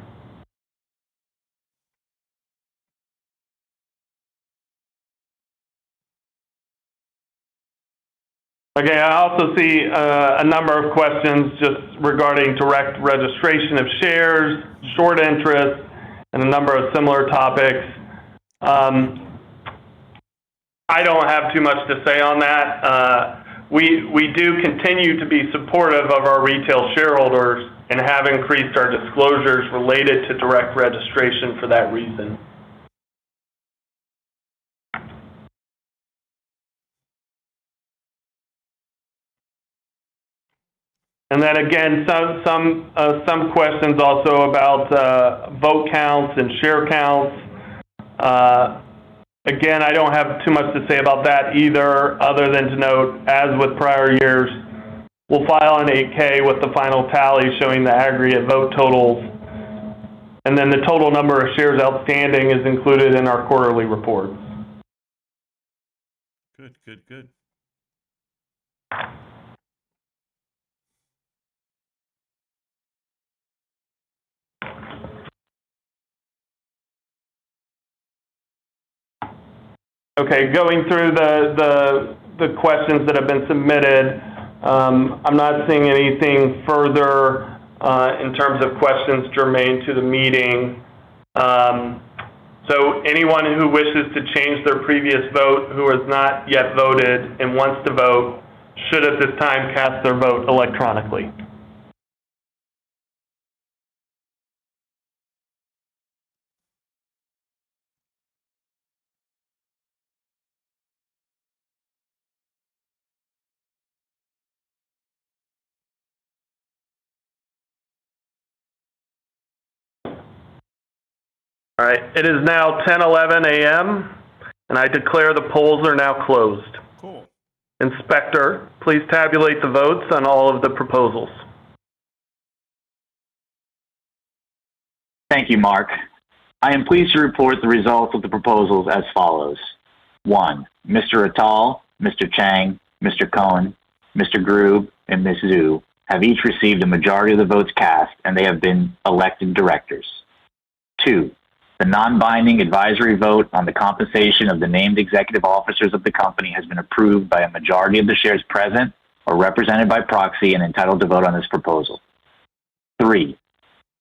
Okay, I also see a number of questions just regarding direct registration of shares, short interest, and a number of similar topics. I don't have too much to say on that. We do continue to be supportive of our retail shareholders and have increased our disclosures related to direct registration for that reason. And then again, some questions also about vote counts and share counts. Again, I don't have too much to say about that either, other than to note, as with prior years, we'll file an 8K with the final tally showing the aggregate vote totals. And then the total number of shares outstanding is included in our quarterly reports. Good, good, good. Okay, going through the questions that have been submitted, I'm not seeing anything further in terms of questions germane to the meeting. So anyone who wishes to change their previous vote who has not yet voted and wants to vote should at this time cast their vote electronically. All right, it is now 10:11 a.m., and I declare the polls are now closed. Cool. Inspector, please tabulate the votes on all of the proposals. Thank you, Mark. I am pleased to report the results of the proposals as follows. 1. Mr. Attal, Mr. Chang, Mr. Cohen, Mr. Grube, and Ms. Zhu have each received a majority of the votes cast, and they have been elected directors. 2. The non-binding advisory vote on the compensation of the named executive officers of the company has been approved by a majority of the shares present or represented by proxy and entitled to vote on this proposal. 3.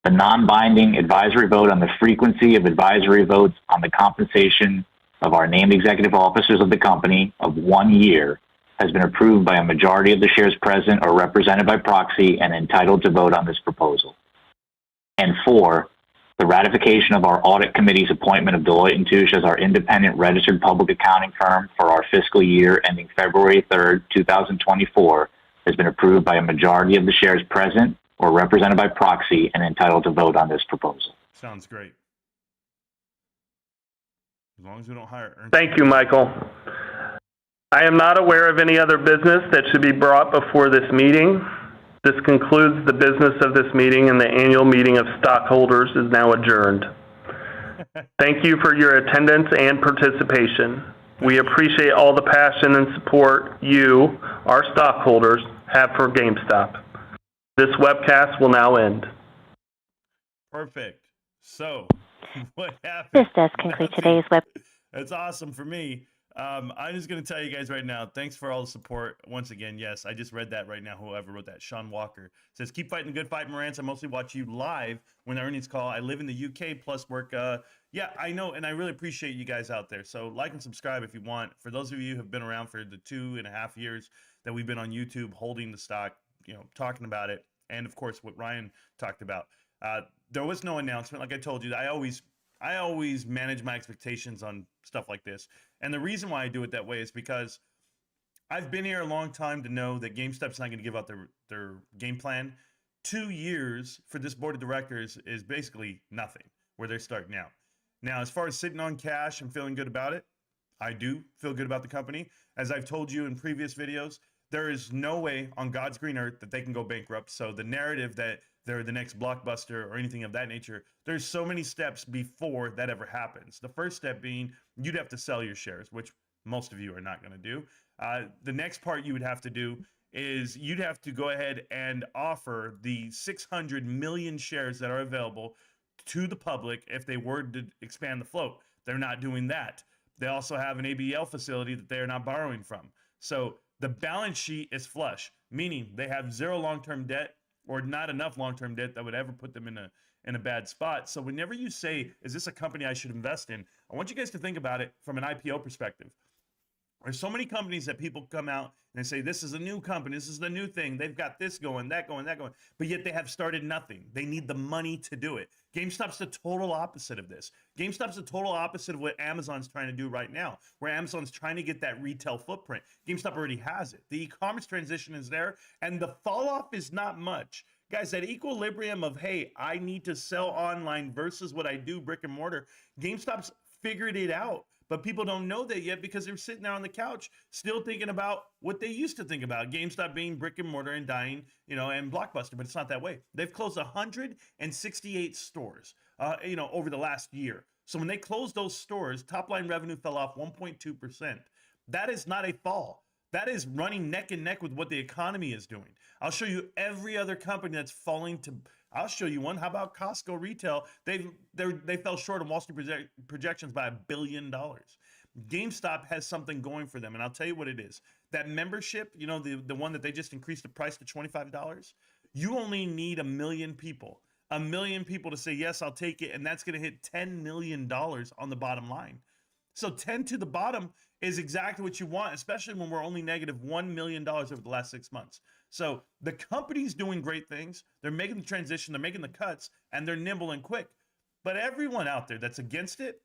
The non-binding advisory vote on the frequency of advisory votes on the compensation of our named executive officers of the company of 1 year has been approved by a majority of the shares present or represented by proxy and entitled to vote on this proposal. And 4, the ratification of our audit committee's appointment of Deloitte & Touche as our independent registered public accounting firm for our fiscal year ending February 3rd, 2024 has been approved by a majority of the shares present or represented by proxy and entitled to vote on this proposal. Sounds great. As long as we don't hire Ernst. Thank you, Michael. I am not aware of any other business that should be brought before this meeting. This concludes the business of this meeting, and the annual meeting of stockholders is now adjourned. Thank you for your attendance and participation. We appreciate all the passion and support you, our stockholders, have for GameStop. This webcast will now end. Perfect. So, what happened? This does conclude today's web. That's awesome for me. I'm just going to tell you guys right now, thanks for all the support. Once again, yes, I just read that right now. Whoever wrote that, Sean Walker, says, keep fighting the good fight, Marantz. I mostly watch you live when the earnings call. I live in the UK plus work. Yeah, I know, and I really appreciate you guys out there. So like and subscribe if you want. For those of you who have been around for the 2.5 years that we've been on YouTube holding the stock, talking about it, and of course what Ryan talked about. There was no announcement. Like I told you, I always manage my expectations on stuff like this. And the reason why I do it that way is because I've been here a long time to know that GameStop's not going to give out their game plan. 2 years for this board of directors is basically nothing where they're starting out. Now, as far as sitting on cash and feeling good about it, I do feel good about the company. As I've told you in previous videos, there is no way on God's green earth that they can go bankrupt. So the narrative that they're the next Blockbuster or anything of that nature, there's so many steps before that ever happens. The first step being you'd have to sell your shares, which most of you are not going to do. The next part you would have to do is you'd have to go ahead and offer the 600 million shares that are available to the public if they were to expand the float. They're not doing that. They also have an ABL facility that they're not borrowing from. So the balance sheet is flush, meaning they have zero long-term debt or not enough long-term debt that would ever put them in a bad spot. So whenever you say, is this a company I should invest in? I want you guys to think about it from an IPO perspective. There's so many companies that people come out and say, this is a new company, this is the new thing, they've got this going, that going, that going, but yet they have started nothing. They need the money to do it. GameStop's the total opposite of this. GameStop's the total opposite of what Amazon's trying to do right now, where Amazon's trying to get that retail footprint. GameStop already has it. The e-commerce transition is there, and the fall off is not much. Guys, that equilibrium of, hey, I need to sell online versus what I do brick and mortar, GameStop's figured it out. But people don't know that yet because they're sitting there on the couch still thinking about what they used to think about, GameStop being brick and mortar and dying, and Blockbuster, but it's not that way. They've closed 168 stores, over the last year. So when they closed those stores, top line revenue fell off 1.2%. That is not a fall. That is running neck and neck with what the economy is doing. I'll show you every other company that's falling to. I'll show you one. How about Costco retail? They fell short of Wall Street projections by $1 billion. GameStop has something going for them, and I'll tell you what it is. That membership, the one that they just increased the price to $25. You only need 1 million people. 1 million people to say yes, I'll take it, and that's going to hit $10 million on the bottom line. So 10 to the bottom is exactly what you want, especially when we're only negative $1 million over the last 6 months. So the company's doing great things. They're making the transition, they're making the cuts, and they're nimble and quick. But everyone out there that's against it,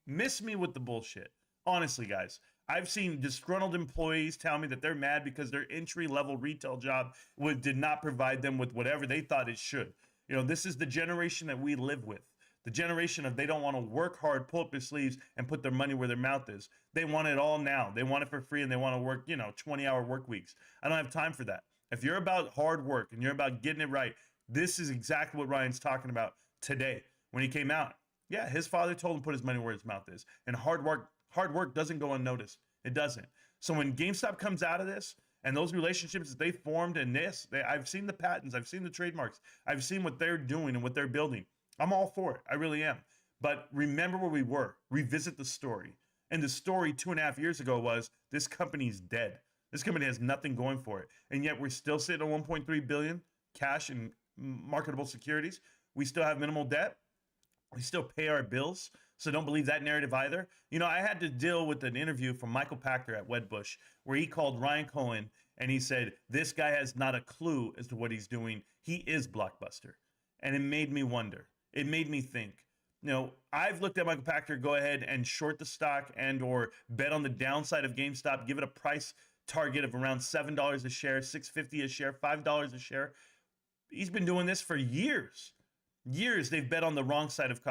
miss me with the bullshit. Honestly, guys, I've seen disgruntled employees tell me that they're mad because their entry-level retail job did not provide them with whatever they thought it should. This is the generation that we live with. The generation of they don't want to work hard, pull up their sleeves, and put their money where their mouth is. They want it all now. They want it for free, and they want to work, 20-hour work weeks. I don't have time for that. If you're about hard work and you're about getting it right, this is exactly what Ryan's talking about today when he came out. Yeah, his father told him to put his money where his mouth is. And hard work doesn't go unnoticed. It doesn't. So when GameStop comes out of this, and those relationships that they formed in this, I've seen the patents, I've seen the trademarks, I've seen what they're doing and what they're building. I'm all for it. I really am. But remember where we were. Revisit the story. And the story 2.5 years ago was this company's dead. This company has nothing going for it. And yet we're still sitting on $1.3 billion cash and marketable securities. We still have minimal debt. We still pay our bills. So don't believe that narrative either. I had to deal with an interview from Michael Pachter at Wedbush where he called Ryan Cohen and he said, this guy has not a clue as to what he's doing. He is Blockbuster. And it made me wonder. It made me think. I've looked at Michael Pachter go ahead and short the stock and or bet on the downside of GameStop, give it a price target of around $7 a share, $6.50 a share, $5 a share. He's been doing this for years. Years they've bet on the wrong side of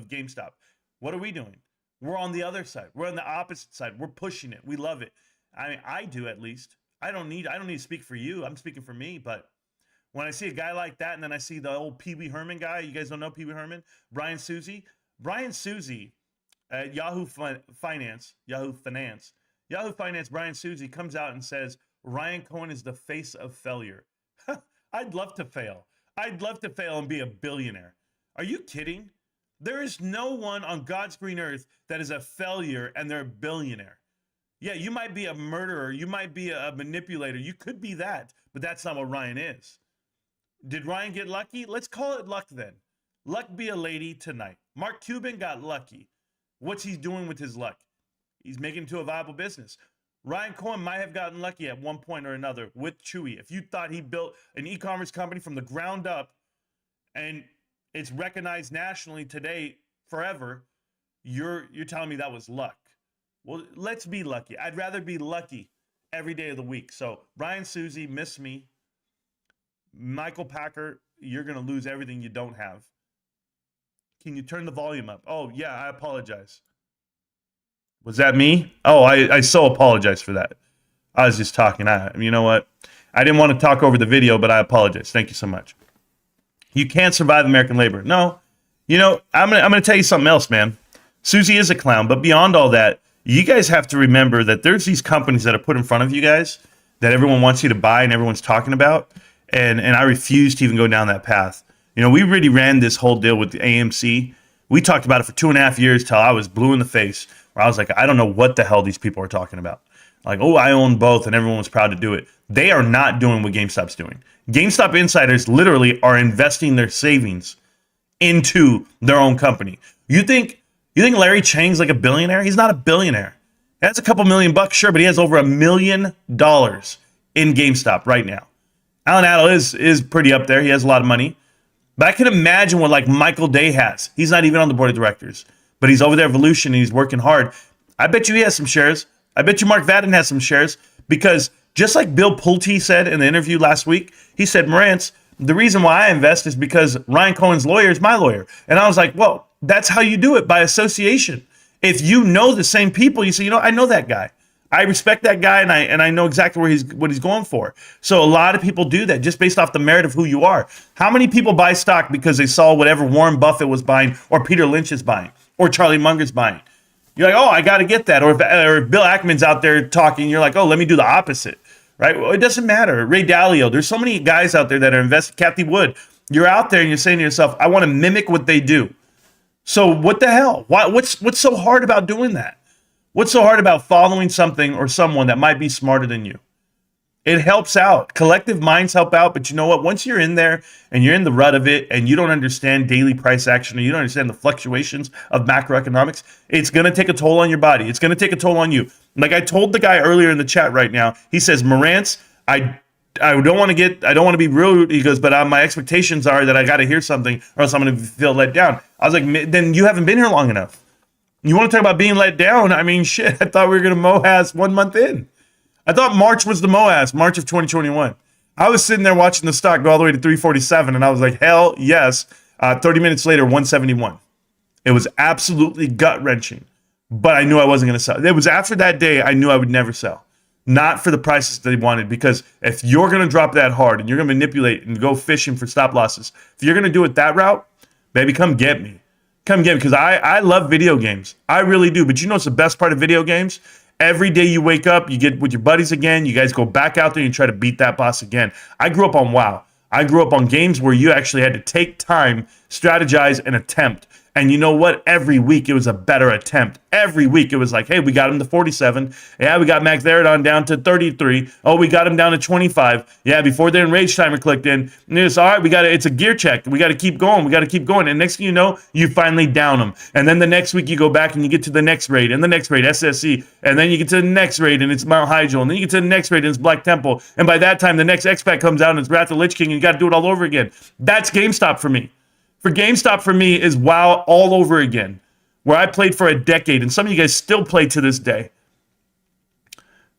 GameStop. What are we doing? We're on the other side. We're on the opposite side. We're pushing it. We love it. I mean, I do at least. I don't need to speak for you. I'm speaking for me, but when I see a guy like that, and then I see the old Pee Wee Herman guy, you guys don't know Pee Wee Herman? Brian Suzy at Yahoo Finance, Brian Suzy comes out and says, Ryan Cohen is the face of failure. I'd love to fail. I'd love to fail and be a billionaire. Are you kidding? There is no one on God's green earth that is a failure and they're a billionaire. Yeah, you might be a murderer. You might be a manipulator. You could be that, but that's not what Ryan is. Did Ryan get lucky? Let's call it luck then. Luck be a lady tonight. Mark Cuban got lucky. What's he doing with his luck? He's making it to a viable business. Ryan Cohen might have gotten lucky at one point or another with Chewy. If you thought he built an e-commerce company from the ground up and it's recognized nationally today forever, you're telling me that was luck. Well, let's be lucky. I'd rather be lucky every day of the week. So Brian Suzy, miss me. Michael Packer, you're going to lose everything you don't have. Can you turn the volume up? Oh, yeah, I apologize. Was that me? Oh, I so apologize for that. I was just talking. You know what? I didn't want to talk over the video, but I apologize. Thank you so much. You can't survive American labor. No. I'm gonna tell you something else, man. Susie is a clown, but beyond all that, you guys have to remember that there's these companies that are put in front of you guys that everyone wants you to buy and everyone's talking about. And I refuse to even go down that path. We really ran this whole deal with the AMC. We talked about it for 2.5 years till I was blue in the face, where I was like, I don't know what the hell these people are talking about. Like, oh, I own both, and everyone was proud to do it. They are not doing what GameStop's doing. GameStop insiders literally are investing their savings into their own company. You think Larry Chang's like a billionaire? He's not a billionaire. He has a couple $1 million, sure, but he has over $1 million in GameStop right now. Alan Adel is pretty up there. He has a lot of money. But I can imagine what like Michael Day has. He's not even on the board of directors, but he's over there Evolution and he's working hard. I bet you he has some shares. I bet you Mark Vadden has some shares because just like Bill Pulte said in the interview last week, he said, Marantz, the reason why I invest is because Ryan Cohen's lawyer is my lawyer. And I was like, well, that's how you do it, by association. If you know the same people, you say, I know that guy. I respect that guy, and I know exactly what he's going for. So a lot of people do that just based off the merit of who you are. How many people buy stock because they saw whatever Warren Buffett was buying, or Peter Lynch is buying, or Charlie Munger's buying? You're like, oh, I got to get that. Or if Bill Ackman's out there talking, you're like, oh, let me do the opposite, right? Well, it doesn't matter. Ray Dalio, there's so many guys out there that are invested. Kathy Wood, you're out there and you're saying to yourself, I want to mimic what they do. So what the hell? What's so hard about doing that? What's so hard about following something or someone that might be smarter than you? It helps out. Collective minds help out, but you know what? Once you're in there and you're in the rut of it and you don't understand daily price action or you don't understand the fluctuations of macroeconomics, it's going to take a toll on your body. It's going to take a toll on you. Like I told the guy earlier in the chat right now, he says, Marantz, I don't want to be rude. He goes, but my expectations are that I got to hear something or else I'm going to feel let down. I was like, then you haven't been here long enough. You want to talk about being let down? I mean, shit, I thought we were going to MOAS 1 month in. I thought March was the MOAS, March of 2021. I was sitting there watching the stock go all the way to 347, and I was like, hell yes. 30 minutes later, 171. It was absolutely gut-wrenching, but I knew I wasn't going to sell. It was after that day I knew I would never sell. Not for the prices they wanted, because if you're going to drop that hard and you're going to manipulate and go fishing for stop losses, if you're going to do it that route, baby, come get me. Come get me, because I love video games. I really do. But you know what's the best part of video games? Every day you wake up, you get with your buddies again, you guys go back out there and you try to beat that boss again. I grew up on WoW. I grew up on games where you actually had to take time, strategize, and attempt. And you know what? Every week it was a better attempt. Every week it was like, hey, we got him to 47. Yeah, we got Max Therodon down to 33. Oh, we got him down to 25. Yeah, before the enrage timer clicked in. And it's all right, it's a gear check. We got to keep going. We got to keep going. And next thing you know, you finally down them. And then the next week you go back and you get to the next raid, and the next raid, SSC. And then you get to the next raid and it's Mount Hyjal. And then you get to the next raid and it's Black Temple. And by that time, the next X-Pack comes out and it's Wrath of the Lich King and you got to do it all over again. That's GameStop for me. For GameStop for me is WoW all over again, where I played for a decade, and some of you guys still play to this day.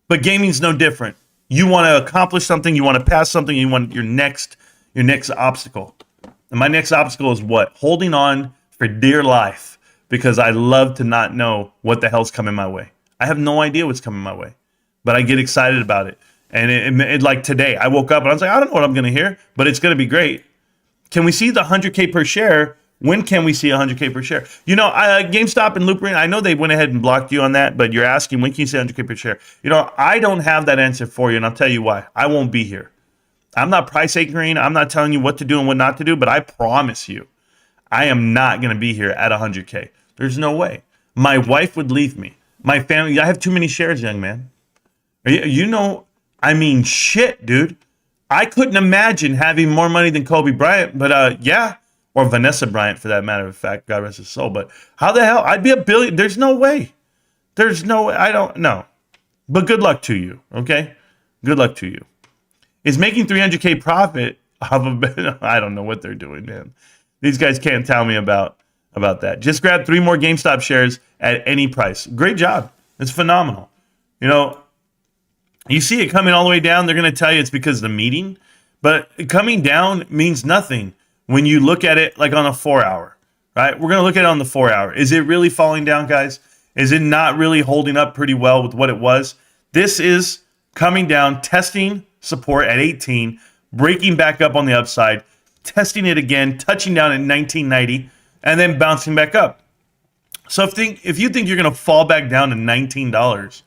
But gaming's no different. You want to accomplish something, you want to pass something, you want your next obstacle. And my next obstacle is what? Holding on for dear life, because I love to not know what the hell's coming my way. I have no idea what's coming my way, but I get excited about it. And it like today, I woke up and I was like, I don't know what I'm going to hear, but it's going to be great. Can we see the 100K per share? When can we see 100K per share? You know, GameStop and Loop Arena, I know they went ahead and blocked you on that, but you're asking, when can you see 100K per share? You know, I don't have that answer for you, and I'll tell you why. I won't be here. I'm not price anchoring. I'm not telling you what to do and what not to do, but I promise you, I am not going to be here at 100K. There's no way. My wife would leave me. My family, I have too many shares, young man. You know, I mean, shit, dude. I couldn't imagine having more money than Kobe Bryant, but yeah, or Vanessa Bryant for that matter of fact, God rest his soul. But how the hell? I'd be a billion. There's no way. There's no way. I don't know. But good luck to you, okay? Good luck to you. Is making 300K profit off of, I don't know what they're doing, man. These guys can't tell me about that. Just grab 3 more GameStop shares at any price. Great job. It's phenomenal. You know, you see it coming all the way down, they're going to tell you it's because of the meeting. But coming down means nothing when you look at it like on a 4-hour, right? We're going to look at it on the 4-hour. Is it really falling down, guys? Is it not really holding up pretty well with what it was? This is coming down, testing support at 18, breaking back up on the upside, testing it again, touching down at 1990, and then bouncing back up. So if you think you're going to fall back down to $19,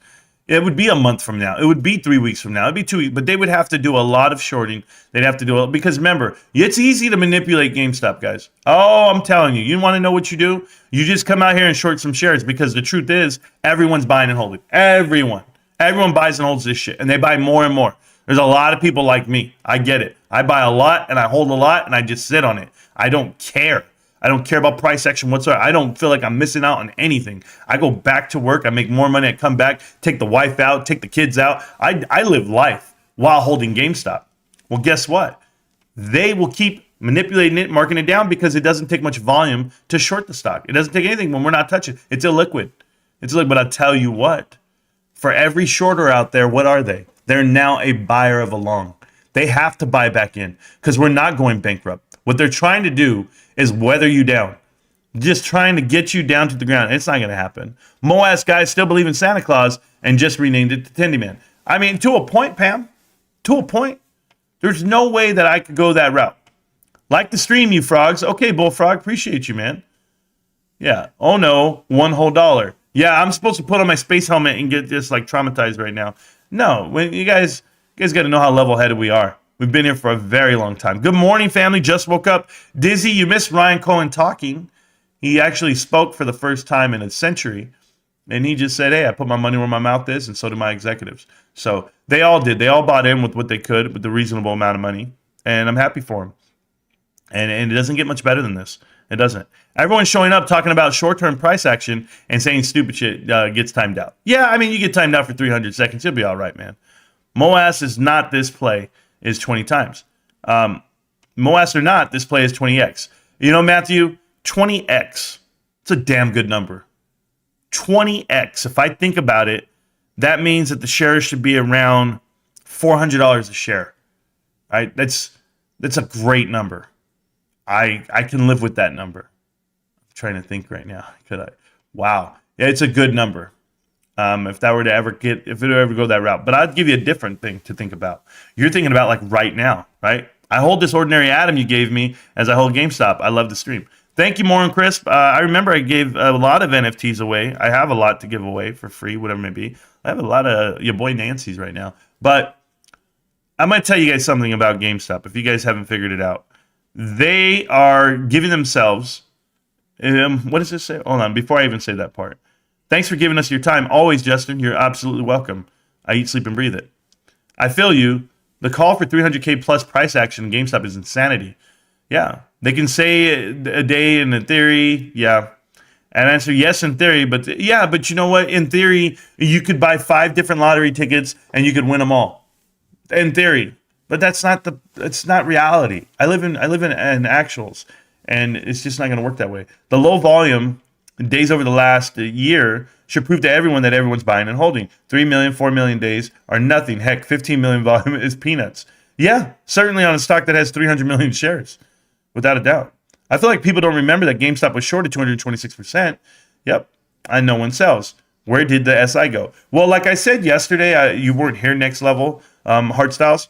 it would be a month from now. It would be 3 weeks from now. It'd be 2 weeks. But they would have to do a lot of shorting. They'd have to do it because remember, it's easy to manipulate GameStop, guys. Oh, I'm telling you. You want to know what you do? You just come out here and short some shares because the truth is everyone's buying and holding. Everyone buys and holds this shit, and they buy more and more. There's a lot of people like me. I get it. I buy a lot and I hold a lot and I just sit on it. I don't care. I don't care about price action whatsoever. I don't feel like I'm missing out on anything. I go back to work. I make more money. I come back, take the wife out, take the kids out. I live life while holding GameStop. Well, guess what? They will keep manipulating it, marking it down because it doesn't take much volume to short the stock. It doesn't take anything when we're not touching. It's illiquid. But I'll tell you what. For every shorter out there, what are they? They're now a buyer of a long. They have to buy back in because we're not going bankrupt. What they're trying to do is weather you down. Just trying to get you down to the ground. It's not going to happen. Moas guys still believe in Santa Claus and just renamed it to Tendy Man. I mean, to a point, Pam. To a point. There's no way that I could go that route. Like the stream, you frogs. Okay, Bullfrog, appreciate you, man. Yeah. Oh, no. $1 whole. Yeah, I'm supposed to put on my space helmet and get just like traumatized right now. No, when you guys got to know how level-headed we are. We've been here for a very long time. Good morning, family. Just woke up. Dizzy, you missed Ryan Cohen talking. He actually spoke for the first time in a century. And he just said, hey, I put my money where my mouth is, and so did my executives. So they all did. They all bought in with what they could, with the reasonable amount of money. And I'm happy for them. And it doesn't get much better than this. It doesn't. Everyone's showing up talking about short-term price action and saying stupid shit gets timed out. Yeah, I mean, you get timed out for 300 seconds. You'll be all right, man. Moas is not this play is 20 times. Moas or not, this play is 20x. You know, Matthew, 20x. It's a damn good number. 20x. If I think about it, that means that the shares should be around $400 a share. Right? That's a great number. I can live with that number. I'm trying to think right now. Could I? Wow. Yeah, it's a good number. If that were to ever go that route. But I'd give you a different thing to think about. You're thinking about like right now, right? I hold this ordinary atom you gave me as I hold GameStop. I love the stream. Thank you, Morin Crisp. I remember I gave a lot of NFTs away. I have a lot to give away for free, whatever it may be. I have a lot of your boy Nancy's right now. But I'm going to tell you guys something about GameStop if you guys haven't figured it out. They are giving themselves, what does this say? Hold on, before I even say that part. Thanks for giving us your time. Always, Justin, you're absolutely welcome. I eat, sleep, and breathe it. I feel you. The call for 300K plus price action in GameStop is insanity. Yeah. They can say a day in theory. Yeah. And answer yes in theory. But you know what? In theory, you could buy 5 different lottery tickets and you could win them all. In theory. But that's not reality. I live in actuals. And it's just not going to work that way. The low volume days over the last year should prove to everyone that everyone's buying and holding. 3 million, 4 million days are nothing. Heck, 15 million volume is peanuts. Yeah, certainly on a stock that has 300 million shares, without a doubt. I feel like people don't remember that GameStop was short at 226%. Yep, and no one sells. Where did the SI go? Well, like I said yesterday, you weren't here, Next Level, Hard Styles.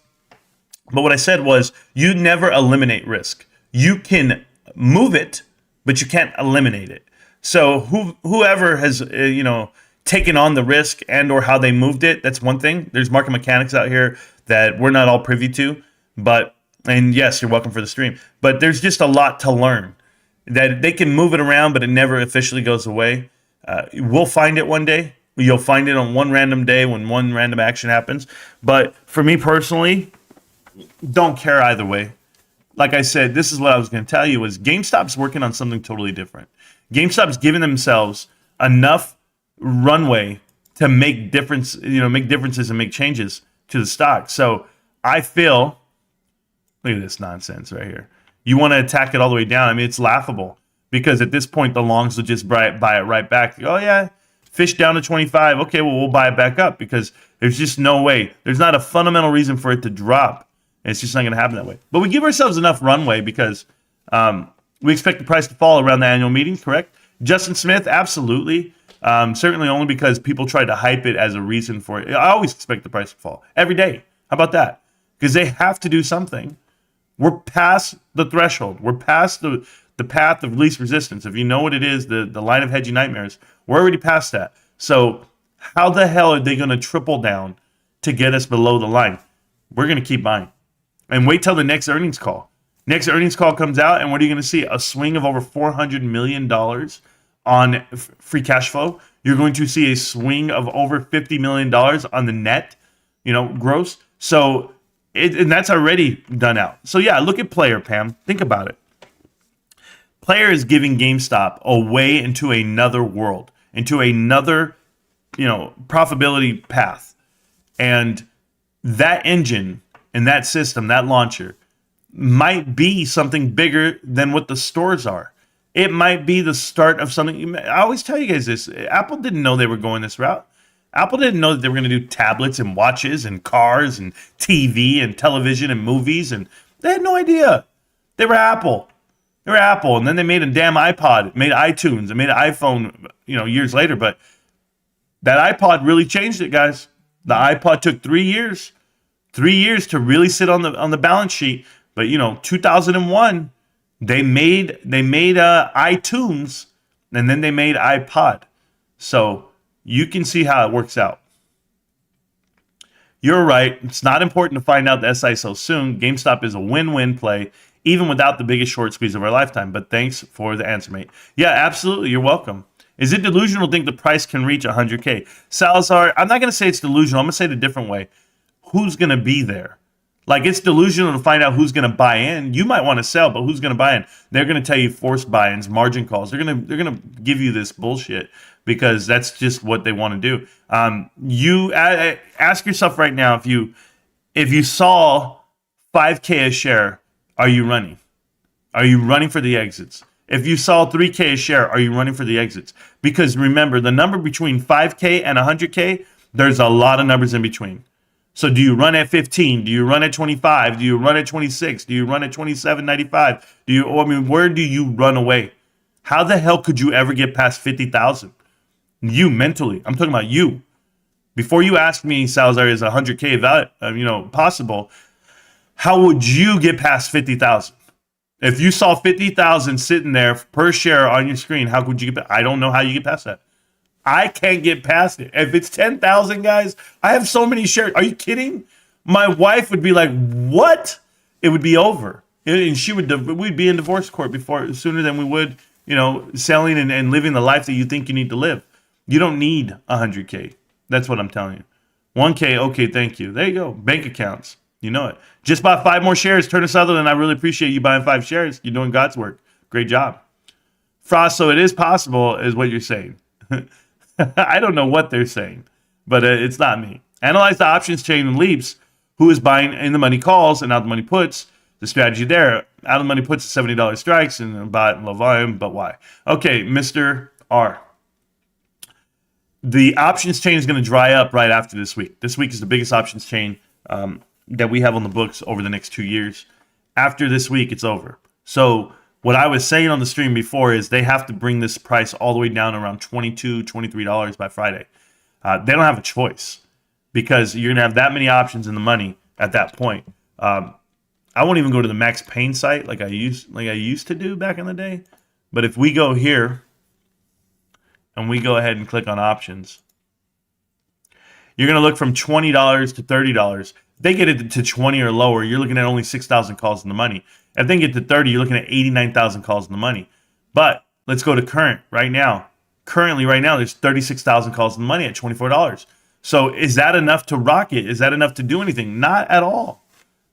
But what I said was you never eliminate risk. You can move it, but you can't eliminate it. So whoever has taken on the risk and or how they moved it, that's one thing. There's market mechanics out here that we're not all privy to. And yes, you're welcome for the stream. But there's just a lot to learn. That they can move it around, but it never officially goes away. We'll find it one day. You'll find it on one random day when one random action happens. But for me personally, don't care either way. Like I said, this is what I was going to tell you is GameStop's working on something totally different. GameStop's giving themselves enough runway to make differences and make changes to the stock. So I feel, look at this nonsense right here. You want to attack it all the way down. I mean, it's laughable because at this point, the longs will just buy it right back. Oh, yeah, fish down to 25. Okay, well, we'll buy it back up because there's just no way. There's not a fundamental reason for it to drop. And it's just not going to happen that way. But we give ourselves enough runway because we expect the price to fall around the annual meeting, correct? Justin Smith, absolutely. Certainly only because people try to hype it as a reason for it. I always expect the price to fall every day. How about that? Because they have to do something. We're past the threshold. We're past the path of least resistance. If you know what it is, the line of hedging nightmares, we're already past that. So how the hell are they going to triple down to get us below the line? We're going to keep buying. And wait till the next earnings call. Next earnings call comes out, and what are you going to see? A swing of over $400 million on free cash flow. You're going to see a swing of over $50 million on the net, gross. So, and that's already done out. So, yeah, look at Player, Pam. Think about it. Player is giving GameStop away into another world, into another, profitability path. And that engine and that system, that launcher, might be something bigger than what the stores are. It might be the start of something. I always tell you guys this. Apple didn't know they were going this route. Apple didn't know that they were going to do tablets and watches and cars and TV and television and movies. And they had no idea. They were Apple. They were Apple. And then they made a damn iPod, made iTunes, and made an iPhone, years later. But that iPod really changed it, guys. The iPod took 3 years. 3 years to really sit on the balance sheet. But 2001, they made iTunes, and then they made iPod. So you can see how it works out. You're right. It's not important to find out the SI so soon. GameStop is a win-win play, even without the biggest short squeeze of our lifetime. But thanks for the answer, mate. Yeah, absolutely. You're welcome. Is it delusional to think the price can reach 100K? Salazar, I'm not going to say it's delusional. I'm going to say it a different way. Who's going to be there? Like, it's delusional to find out who's going to buy in. You might want to sell, but who's going to buy in? They're going to tell you forced buy-ins, margin calls. They're going to give you this bullshit because that's just what they want to do. You ask yourself right now, if you saw 5K a share, are you running? Are you running for the exits? If you saw 3K a share, are you running for the exits? Because remember, the number between 5K and 100K, there's a lot of numbers in between. So do you run at 15? Do you run at 25? Do you run at 26? Do you run at 27.95? Where do you run away? How the hell could you ever get past 50,000? You mentally, I'm talking about you. Before you ask me, Salazar, is 100K possible? How would you get past 50,000? If you saw 50,000 sitting there per share on your screen, how could you get? I don't know how you get past that. I can't get past it. If it's 10,000, guys, I have so many shares. Are you kidding? My wife would be like, "What?" It would be over, and we'd be in divorce court sooner than we would, selling and living the life that you think you need to live. You don't need 100K. That's what I'm telling you. 1K, okay, thank you. There you go. Bank accounts. You know it. Just bought 5 more shares. Turner Sutherland, I really appreciate you buying 5 shares. You're doing God's work. Great job. Frost, so it is possible, is what you're saying. I don't know what they're saying, but it's not me. Analyze the options chain and leaps. Who is buying in the money calls and out the money puts? The strategy there. Out of the money puts is $70 strikes and bought low volume, but why? Okay, Mr. R. The options chain is going to dry up right after this week. This week is the biggest options chain that we have on the books over the next 2 years. After this week, it's over. So what I was saying on the stream before is they have to bring this price all the way down around $22, $23 by Friday. They don't have a choice because you're going to have that many options in the money at that point. I won't even go to the Max Payne site like I used to do back in the day. But if we go here and we go ahead and click on options, you're going to look from $20 to $30. They get it to 20 or lower, you're looking at only 6,000 calls in the money. If they get to 30, you're looking at 89,000 calls in the money. But let's go to current right now. Currently, right now, there's 36,000 calls in the money at $24. So is that enough to rock it? Is that enough to do anything? Not at all.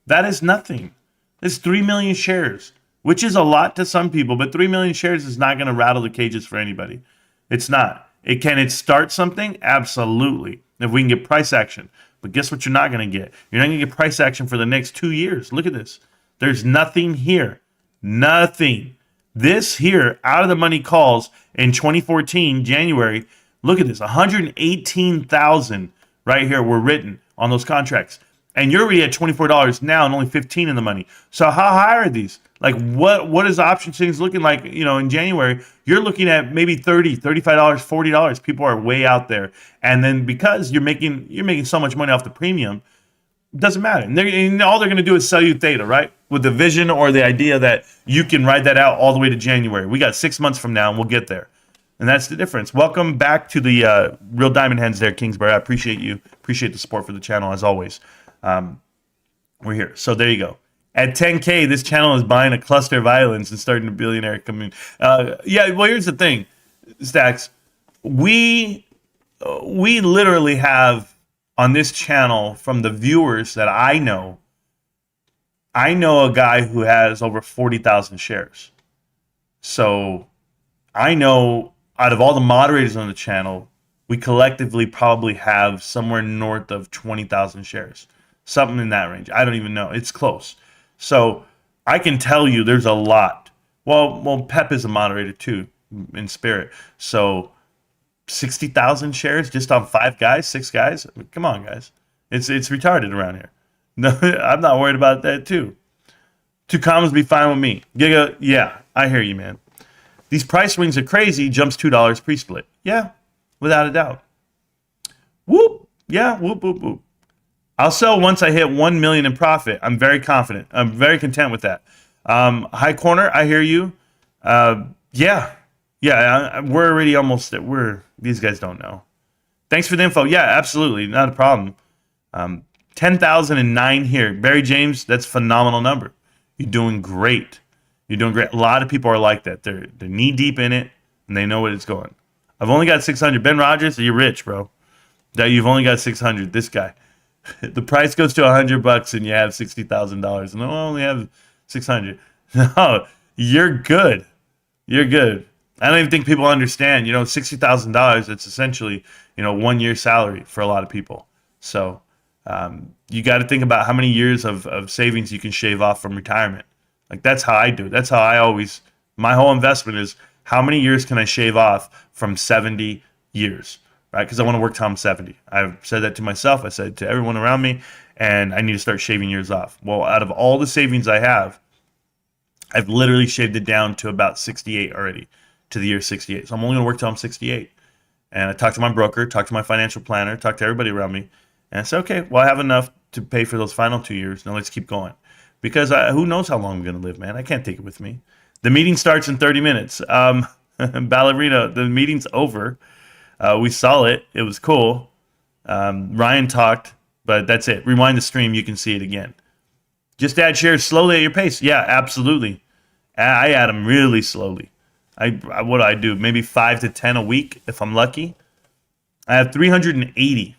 That is nothing. It's 3 million shares, which is a lot to some people, but 3 million shares is not going to rattle the cages for anybody. It's not. Can it start something? Absolutely. If we can get price action. But guess what you're not going to get? You're not going to get price action for the next 2 years. Look at this. There's nothing here. Nothing. This here, out of the money calls in 2014, January, look at this. 118,000 right here were written on those contracts. And you're already at $24 now and only 15 in the money. So how high are these? Like what is the option things looking like, in January? You're looking at maybe $30, $35, $40. People are way out there. And then because you're making so much money off the premium, it doesn't matter. And all they're going to do is sell you theta, right? With the vision or the idea that you can ride that out all the way to January. We got 6 months from now and we'll get there. And that's the difference. Welcome back to the Real Diamond Hands there, Kingsbury. I appreciate you. Appreciate the support for the channel as always. We're here. So there you go. At 10K, this channel is buying a cluster of islands and starting a billionaire community. Well, here's the thing, Stacks. We literally have on this channel, from the viewers that I know a guy who has over 40,000 shares. So I know out of all the moderators on the channel, we collectively probably have somewhere north of 20,000 shares. Something in that range. I don't even know. It's close. So I can tell you there's a lot. Well, Pep is a moderator too, in spirit. So 60,000 shares just on 5 guys, 6 guys. I mean, come on, guys. It's retarded around here. No, I'm not worried about that too. 2 commas be fine with me. Giga, yeah, I hear you, man. These price swings are crazy. Jumps $2 pre-split. Yeah, without a doubt. Whoop. Yeah, whoop, whoop, whoop. I'll sell once I hit 1 million in profit. I'm very confident. I'm very content with that. High corner, I hear you. Yeah, we're already almost at these guys don't know. Thanks for the info. Yeah, absolutely, not a problem. 10,009 here. Barry James, that's a phenomenal number. You're doing great. You're doing great. A lot of people are like that. They're knee deep in it and they know what it's going. I've only got 600. Ben Rogers, you're rich, bro. That you've only got 600. This guy. The price goes to $100 and you have $60,000 and I only have 600. No, you're good. You're good. I don't even think people understand, $60,000, it's essentially, 1 year's salary for a lot of people. So you got to think about how many years of savings you can shave off from retirement. Like that's how I do it. That's how my whole investment is how many years can I shave off from 70 years, right? Because I want to work till I'm 70. I've said that to myself. I said to everyone around me, and I need to start shaving years off. Well, out of all the savings I have, I've literally shaved it down to about 68 already, to the year 68. So I'm only going to work till I'm 68. And I talked to my broker, talked to my financial planner, talked to everybody around me, and I said, okay, well, I have enough to pay for those final 2 years. Now let's keep going. Because who knows how long I'm going to live, man. I can't take it with me. The meeting starts in 30 minutes. Ballerina, the meeting's over. We saw it. It was cool. Ryan talked, but that's it. Rewind the stream. You can see it again. Just add shares slowly at your pace. Yeah, absolutely. I add them really slowly. What do I do? Maybe 5 to 10 a week if I'm lucky. I have 380,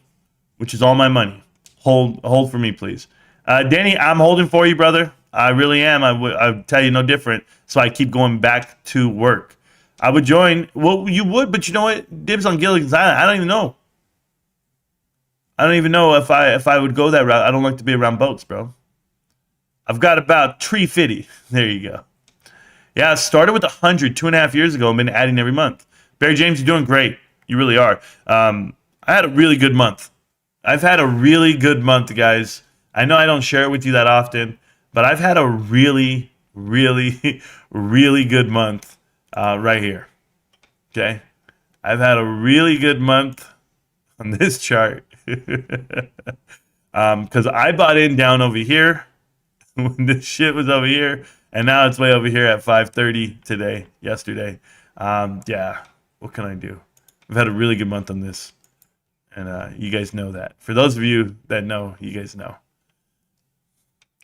which is all my money. Hold for me, please. Danny, I'm holding for you, brother. I really am. I tell you no different. So I keep going back to work. I would join. Well, you would, but you know what? Dibs on Gilligan's Island. I don't even know. I don't even know if I would go that route. I don't like to be around boats, bro. I've got about 350. There you go. Yeah, I started with 100 2.5 years ago and been adding every month. Barry James, you're doing great. You really are. I had a really good month. I've had a really good month, guys. I know I don't share it with you that often, but I've had a really, really, really good month right here. Okay? I've had a really good month on this chart because I bought in down over here when this shit was over here, and now it's way over here at 5:30 yesterday. Yeah, what can I do? I've had a really good month on this, and you guys know that. For those of you that know, you guys know.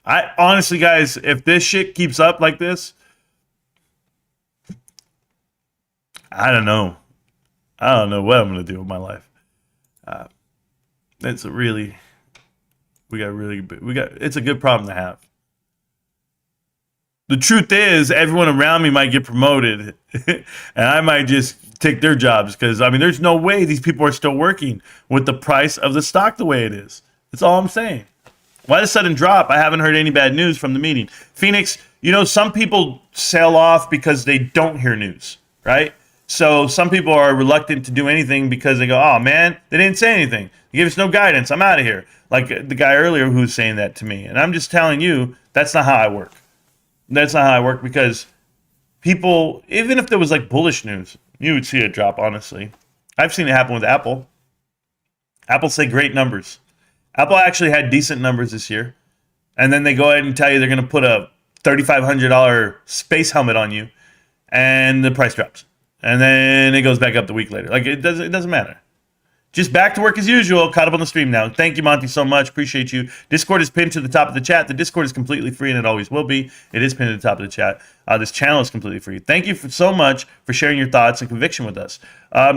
I honestly, guys, if this shit keeps up like this, I don't know. I don't know what I'm gonna do with my life. It's a really, it's a good problem to have. The truth is, everyone around me might get promoted, and I might just take their jobs because, I mean, there's no way these people are still working with the price of the stock the way it is. That's all I'm saying. Why the sudden drop? I haven't heard any bad news from the meeting. Phoenix, you know, some people sail off because they don't hear news, right? So some people are reluctant to do anything because they go, oh, man, they didn't say anything. They gave us no guidance. I'm out of here. Like the guy earlier who was saying that to me. And I'm just telling you, that's not how I work. That's not how I work because people, even if there was like bullish news, you would see it drop, honestly. I've seen it happen with Apple. Apple say great numbers. Apple actually had decent numbers this year. And then they go ahead and tell you they're going to put a $3,500 space helmet on you. And the price drops. And then it goes back up the week later. Like, it doesn't matter. Just back to work as usual. Caught up on the stream now. Thank you, Monty, so much. Appreciate you. Discord is pinned to the top of the chat. The Discord is completely free, and it always will be. It is pinned to the top of the chat. This channel is completely free. Thank you so much for sharing your thoughts and conviction with us.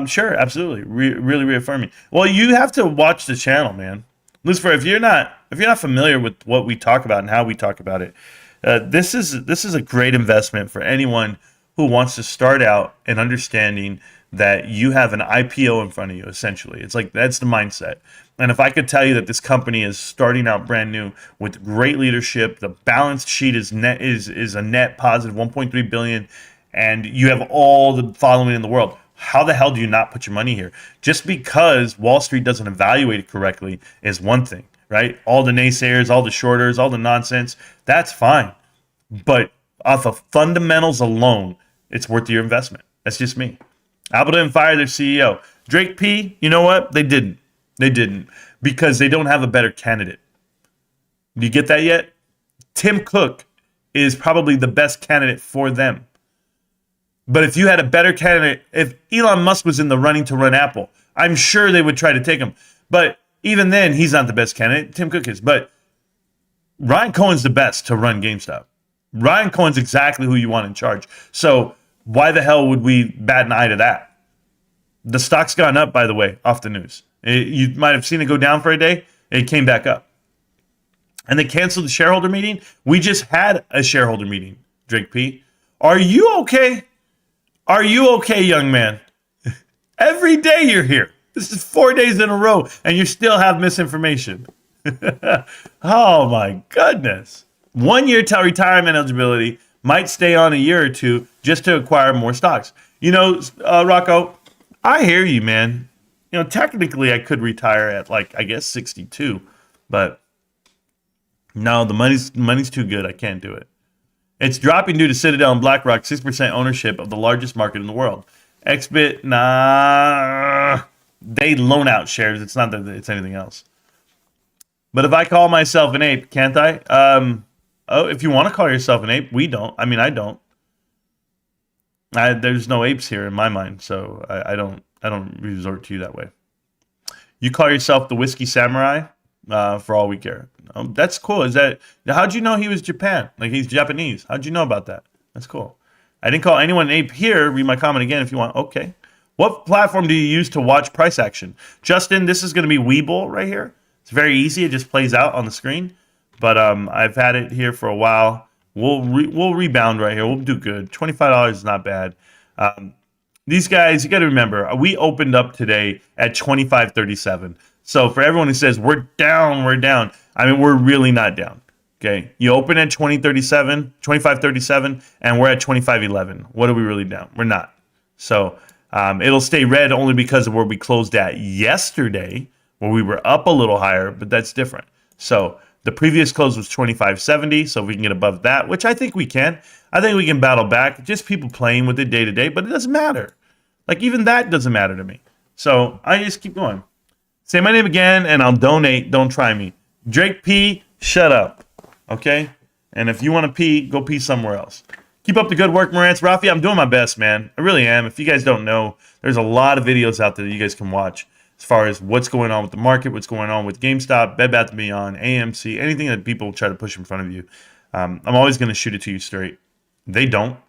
Sure, absolutely. Really reaffirming. Well, you have to watch the channel, man. Lucifer, if you're not familiar with what we talk about and how we talk about it, this is a great investment for anyone who wants to start out in understanding that you have an IPO in front of you, essentially. It's like, that's the mindset. And if I could tell you that this company is starting out brand new with great leadership, the balance sheet is a net positive 1.3 billion, and you have all the following in the world, how the hell do you not put your money here? Just because Wall Street doesn't evaluate it correctly is one thing, right? All the naysayers, all the shorters, all the nonsense, that's fine. But off of fundamentals alone, it's worth your investment. That's just me. Apple didn't fire their CEO. Drake P, you know what? They didn't. They didn't. Because they don't have a better candidate. Do you get that yet? Tim Cook is probably the best candidate for them. But if you had a better candidate, if Elon Musk was in the running to run Apple, I'm sure they would try to take him. But even then, he's not the best candidate. Tim Cook is. But Ryan Cohen's the best to run GameStop. Ryan Cohen's exactly who you want in charge. So why the hell would we bat an eye to that? The stock's gone up, by the way, off the news. You might have seen it go down for a day. It came back up. And they canceled the shareholder meeting. We just had a shareholder meeting, Drake P. Are you okay? Are you okay, young man? Every day you're here. This is 4 days in a row, and you still have misinformation. Oh, my goodness. 1 year till retirement eligibility, might stay on a year or two just to acquire more stocks. You know, Rocco, I hear you, man. technically I could retire at I guess 62, but no, the money's too good. I can't do it. It's dropping due to Citadel and BlackRock 6% ownership of the largest market in the world. XBit, nah, they loan out shares. It's not that it's anything else. But if I call myself an ape, can't I? If you want to call yourself an ape, we don't. I mean, I don't. There's no apes here in my mind, so I don't resort to you that way. You call yourself the Whiskey Samurai, for all we care. That's cool. How'd you know he was Japan? He's Japanese. How'd you know about that? That's cool. I didn't call anyone an ape here. Read my comment again if you want. Okay. What platform do you use to watch price action? Justin, this is going to be Webull right here. It's very easy. It just plays out on the screen. But I've had it here for a while. We'll rebound right here. We'll do good. $25 is not bad. These guys, you got to remember, we opened up today at 25.37. So for everyone who says we're down, I mean, we're really not down. Okay, you open at 25.37, and we're at 25.11. What are we really down? We're not. So it'll stay red only because of where we closed at yesterday, where we were up a little higher, but that's different. So the previous close was 25.70, so if we can get above that, which I think we can. I think we can battle back. Just people playing with it day to day, but it doesn't matter. Even that doesn't matter to me. So I just keep going. Say my name again, and I'll donate. Don't try me. Drake P, shut up. Okay? And if you want to pee, go pee somewhere else. Keep up the good work, Marantz. Rafi, I'm doing my best, man. I really am. If you guys don't know, there's a lot of videos out there that you guys can watch as far as what's going on with the market, what's going on with GameStop, Bed Bath & Beyond, AMC, anything that people try to push in front of you. I'm always going to shoot it to you straight. They don't.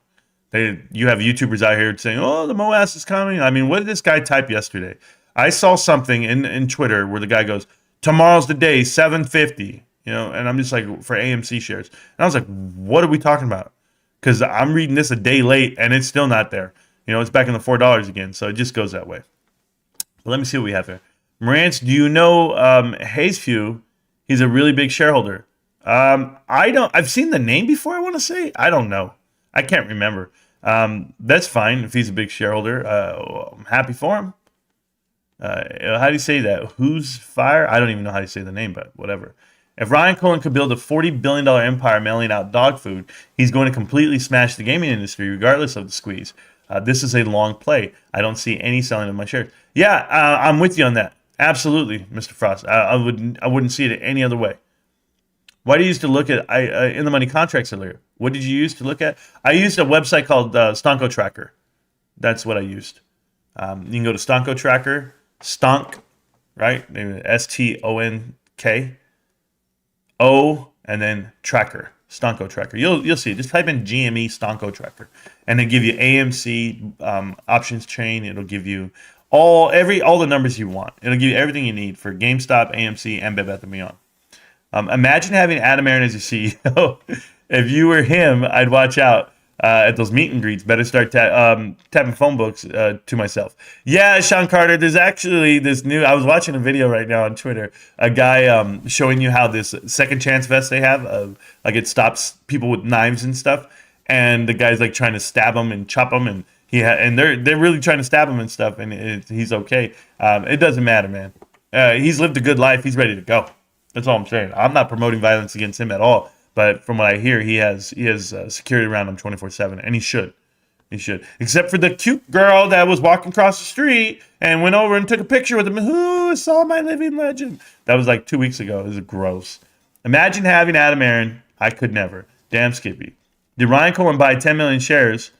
You have YouTubers out here saying, oh, the MOAS is coming. I mean, what did this guy type yesterday? I saw something in Twitter where the guy goes, tomorrow's the day, 750. And I'm just like, for AMC shares. And I was like, what are we talking about? Because I'm reading this a day late, and it's still not there. It's back in the $4 again, so it just goes that way. But let me see what we have here. Marantz, do you know Hayesview? He's a really big shareholder. I don't. I've seen the name before, I want to say. I don't know. I can't remember. That's fine if he's a big shareholder. I'm happy for him. How do you say that? Who's fire? I don't even know how you say the name, but whatever. If Ryan Cohen could build a $40 billion empire mailing out dog food, he's going to completely smash the gaming industry regardless of the squeeze. This is a long play. I don't see any selling of my shares. Yeah, I'm with you on that. Absolutely, Mr. Frost. I wouldn't see it any other way. Why do you used to look at in the money contracts earlier? What did you use to look at? I used a website called Stonko Tracker. That's what I used. You can go to Stonko Tracker, Stonk, right? STONK. And then Tracker, Stonko Tracker. You'll see it. Just type in GME Stonko Tracker, and then give you AMC options chain. It'll give you all the numbers you want. It'll give you everything you need for GameStop, AMC, and Bed Bath & Beyond. Imagine having Adam Aaron as your CEO. If you were him, I'd watch out at those meet and greets. Better start tapping phone books to myself. Yeah, Sean Carter, there's actually this new... I was watching a video right now on Twitter. A guy showing you how this second chance vest they have, it stops people with knives and stuff. And the guy's trying to stab them and chop them. And they're really trying to stab him and stuff. And he's okay. It doesn't matter, man. He's lived a good life. He's ready to go. That's all I'm saying. I'm not promoting violence against him at all. But from what I hear, he has security around him 24/7, and he should. He should. Except for the cute girl that was walking across the street and went over and took a picture with him. Who saw my living legend? That was 2 weeks ago. It was gross. Imagine having Adam Aaron. I could never. Damn Skippy. Did Ryan Cohen buy 10 million shares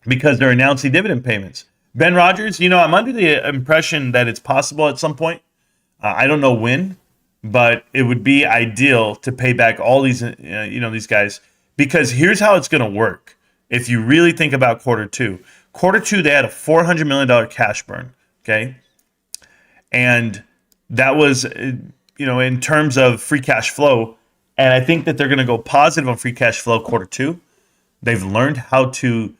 because they're announcing dividend payments? Ben Rogers, I'm under the impression that it's possible at some point. I don't know when. But it would be ideal to pay back all these, these guys, because here's how it's going to work. If you really think about quarter two, they had a $400 million cash burn. Okay. And that was, in terms of free cash flow. And I think that they're going to go positive on free cash flow quarter two. They've learned how to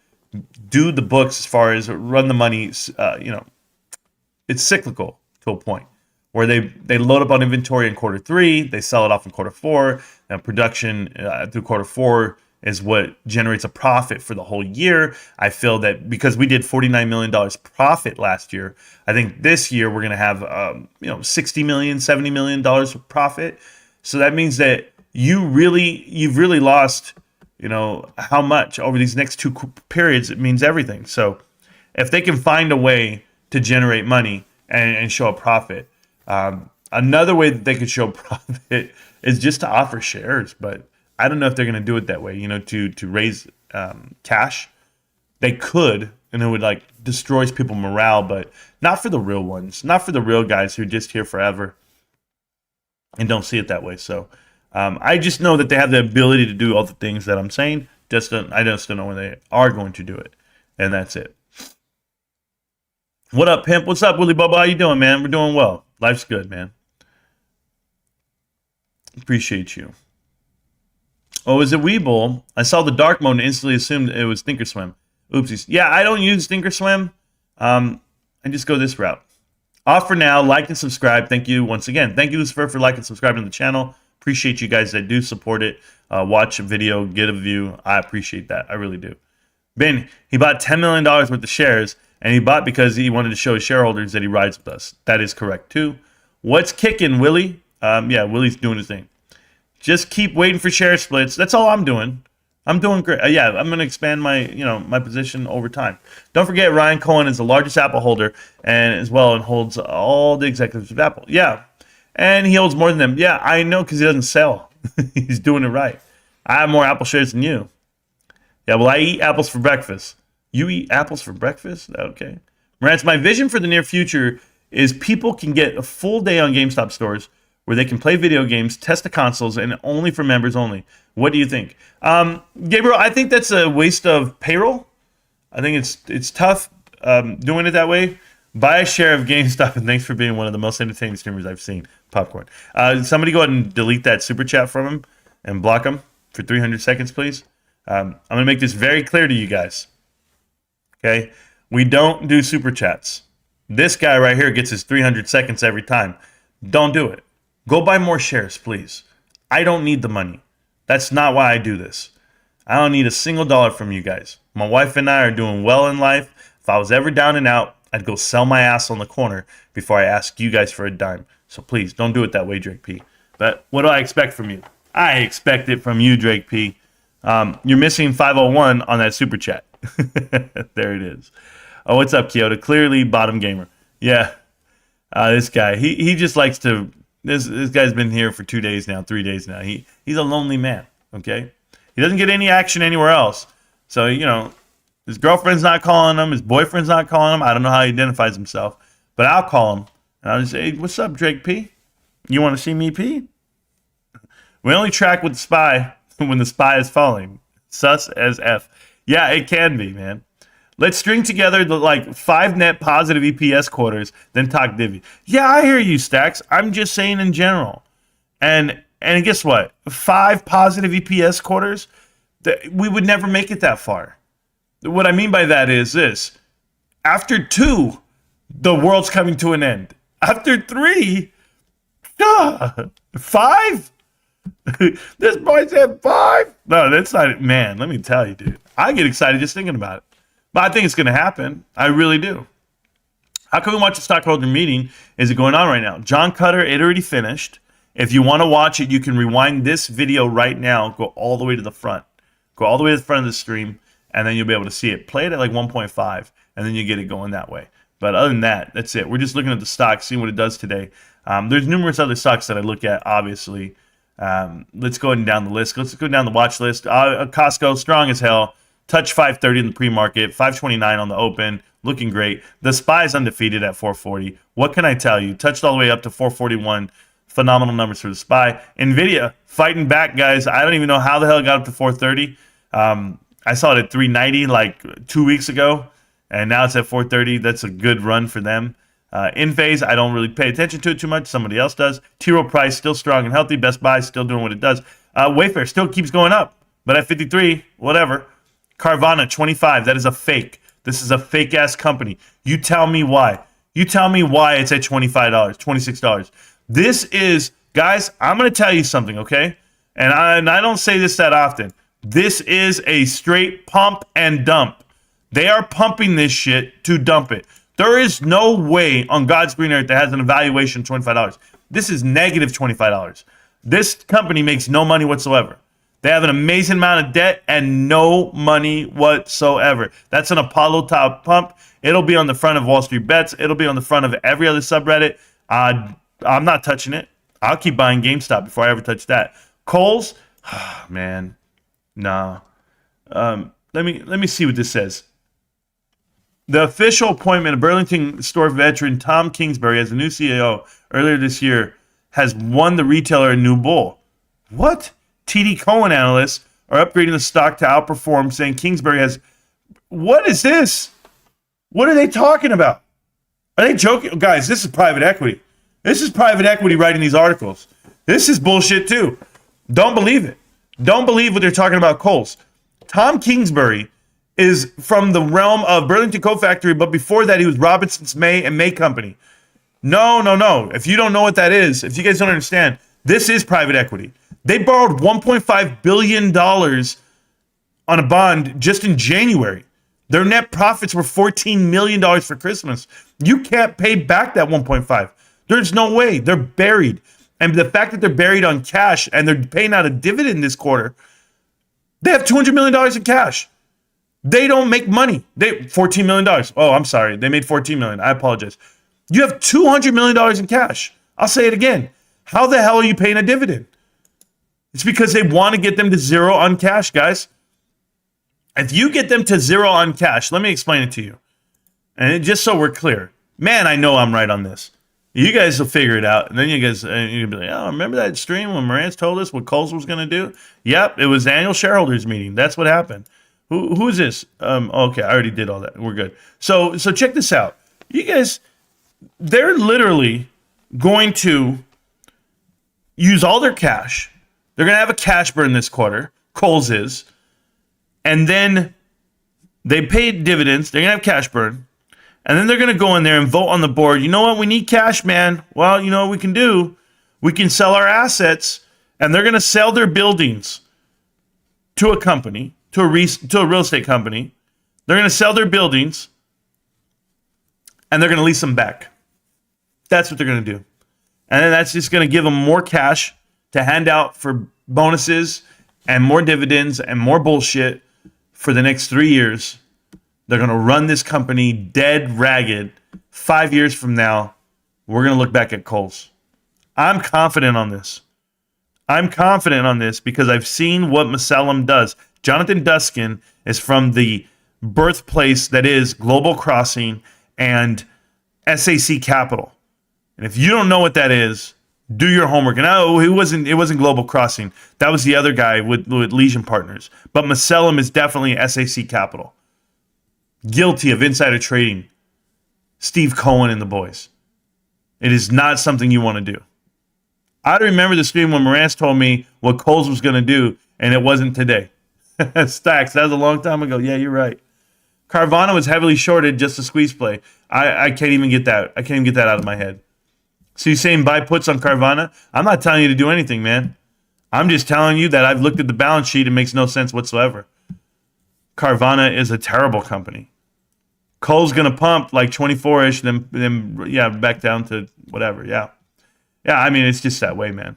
do the books as far as run the money. It's cyclical to a point, where they load up on inventory in quarter three, they sell it off in quarter four, and production through quarter four is what generates a profit for the whole year. I feel that because we did $49 million profit last year, I think this year we're going to have $60 million, $70 million of profit. So that means that you've really lost, how much over these next two periods. It means everything. So if they can find a way to generate money and show a profit, another way that they could show profit is just to offer shares. But I don't know if they're going to do it that way, to raise cash. They could, and it would destroys people morale, but not for the real ones, not for the real guys who are just here forever and don't see it that way. So I just know that they have the ability to do all the things that I'm saying. I just don't know when they are going to do it, and that's it. What up, pimp? What's up, Willie Bubba? How you doing, man? We're doing well. Life's good, man. Appreciate you. Oh, is it Weeble? I saw the dark mode and instantly assumed it was Thinkorswim. Oopsies. Yeah, I don't use Thinkorswim. I just go this route. Off for now. Like and subscribe. Thank you once again. Thank you, Lucifer, for liking and subscribing to the channel. Appreciate you guys that do support it. Watch a video, get a view. I appreciate that. I really do. Ben, he bought $10 million worth of shares, and he bought because he wanted to show his shareholders that he rides with us. That is correct, too. What's kicking, Willie? Yeah, Willie's doing his thing. Just keep waiting for share splits. That's all I'm doing. I'm doing great. Yeah, I'm going to expand my, my position over time. Don't forget, Ryan Cohen is the largest Apple holder and holds all the executives of Apple. Yeah, and he holds more than them. Yeah, I know because he doesn't sell. He's doing it right. I have more Apple shares than you. Yeah, well, I eat apples for breakfast. You eat apples for breakfast? Okay. Marantz, my vision for the near future is people can get a full day on GameStop stores where they can play video games, test the consoles, and only for members only. What do you think? Gabriel, I think that's a waste of payroll. I think it's tough doing it that way. Buy a share of GameStop, and thanks for being one of the most entertaining streamers I've seen. Popcorn. Somebody go ahead and delete that super chat from him and block him for 300 seconds, please. I'm going to make this very clear to you guys. Okay? We don't do super chats. This guy right here gets his 300 seconds every time. Don't do it. Go buy more shares, please. I don't need the money. That's not why I do this. I don't need a single dollar from you guys. My wife and I are doing well in life. If I was ever down and out, I'd go sell my ass on the corner before I ask you guys for a dime. So please, don't do it that way, Drake P. But what do I expect from you? I expect it from you, Drake P. You're missing 501 on that super chat. There it is. Oh, what's up, Kyoto? Clearly bottom gamer. Yeah. This guy, he just likes to... This guy's been here for 2 days now, 3 days now. He's a lonely man, okay? He doesn't get any action anywhere else. So, his girlfriend's not calling him. His boyfriend's not calling him. I don't know how he identifies himself. But I'll call him. And I'll just say, hey, what's up, Drake P? You want to see me, P? We only track with the spy when the spy is falling. Sus as F. Yeah, it can be, man. Let's string together the 5 net positive EPS quarters, then talk divvy. Yeah, I hear you, Stacks. I'm just saying in general. And guess what? 5 positive EPS quarters, we would never make it that far. What I mean by that is this. After 2, the world's coming to an end. After 3, 5? This boy said 5? No, that's not... Man, let me tell you, dude. I get excited just thinking about it. But I think it's going to happen. I really do. How can we watch the stockholder meeting? Is it going on right now? John Cutter, it already finished. If you want to watch it, you can rewind this video right now. Go all the way to the front. Go all the way to the front of the stream, and then you'll be able to see it. Play it at 1.5, and then you get it going that way. But other than that, that's it. We're just looking at the stock, seeing what it does today. There's numerous other stocks that I look at, obviously. Let's go ahead and down the list. Let's go down the watch list. Costco, strong as hell. Touch 530 in the pre-market, 529 on the open, looking great. The SPY is undefeated at 440. What can I tell you? Touched all the way up to 441. Phenomenal numbers for the SPY. NVIDIA fighting back, guys. I don't even know how the hell it got up to 430. I saw it at 390 2 weeks ago, and now it's at 430. That's a good run for them. In phase, I don't really pay attention to it too much. Somebody else does. T. Rowe Price still strong and healthy. Best Buy still doing what it does. Wayfair still keeps going up, but at 53, whatever. Carvana, 25. That is a fake. This is a fake-ass company. You tell me why. You tell me why it's at $25, $26. This is, guys, I'm going to tell you something, okay? And I don't say this that often, This is a straight pump and dump. They are pumping this shit to dump it. There is no way on God's green earth that has an evaluation of $25. This is negative $25. This company makes no money whatsoever. They have an amazing amount of debt and no money whatsoever. That's an Apollo top pump. It'll be on the front of Wall Street Bets. It'll be on the front of every other subreddit. I'm not touching it. I'll keep buying GameStop before I ever touch that. Kohl's, man, nah. Let me see what this says. The official appointment of Burlington store veteran Tom Kingsbury as the new CEO earlier this year has won the retailer a new bull. What? TD Cowen analysts are upgrading the stock to outperform, saying Kingsbury has... What is this? What are they talking about? Are they joking? Guys, this is private equity. This is private equity writing these articles. This is bullshit too. Don't believe it. Don't believe what they're talking about Kohl's. Tom Kingsbury is from the realm of Burlington Coat Factory, but before that he was Robinson's May and May Company. No. If you don't know what that is, if you guys don't understand, this is private equity. They borrowed $1.5 billion on a bond just in January. Their net profits were $14 million for Christmas. You can't pay back that 1.5. There's no way. They're buried. And the fact that they're buried on cash and they're paying out a dividend this quarter, they have $200 million in cash. They don't make money. $14 million. Oh, I'm sorry. They made $14 million. I apologize. You have $200 million in cash. I'll say it again. How the hell are you paying a dividend? It's because they want to get them to zero on cash, guys. If you get them to zero on cash, let me explain it to you. And just so we're clear, man, I know I'm right on this. You guys will figure it out. And then you'll be like, oh, remember that stream when Marantz told us what Kohl's was going to do? Yep, it was the annual shareholders meeting. That's what happened. Who is this? Okay, I already did all that. We're good. So check this out. You guys, they're literally going to use all their cash. They're going to have a cash burn this quarter. Kohl's is. And then they paid dividends. They're going to have cash burn. And then they're going to go in there and vote on the board. You know what? We need cash, man. Well, you know what we can do? We can sell our assets. And they're going to sell their buildings to a company, to a real estate company. They're going to sell their buildings. And they're going to lease them back. That's what they're going to do. And then that's just going to give them more cash to hand out for bonuses and more dividends and more bullshit for the next 3 years. They're going to run this company dead ragged. 5 years from now, we're going to look back at Kohl's. I'm confident on this. I'm confident on this because I've seen what Masellam does. Jonathan Duskin is from the birthplace that is Global Crossing and SAC Capital. And if you don't know what that is, do your homework. And it wasn't Global Crossing. That was the other guy with Legion Partners. But Masellam is definitely SAC Capital. Guilty of insider trading. Steve Cohen and the boys. It is not something you want to do. I remember the stream when Marantz told me what Kohl's was going to do, and it wasn't today. Stacks, that was a long time ago. Yeah, you're right. Carvana was heavily shorted, just a squeeze play. I can't even get that. I can't even get that out of my head. So you're saying buy puts on Carvana? I'm not telling you to do anything, man. I'm just telling you that I've looked at the balance sheet. It makes no sense whatsoever. Carvana is a terrible company. Kohl's going to pump like 24-ish, then back down to whatever. Yeah. Yeah, I mean, it's just that way, man.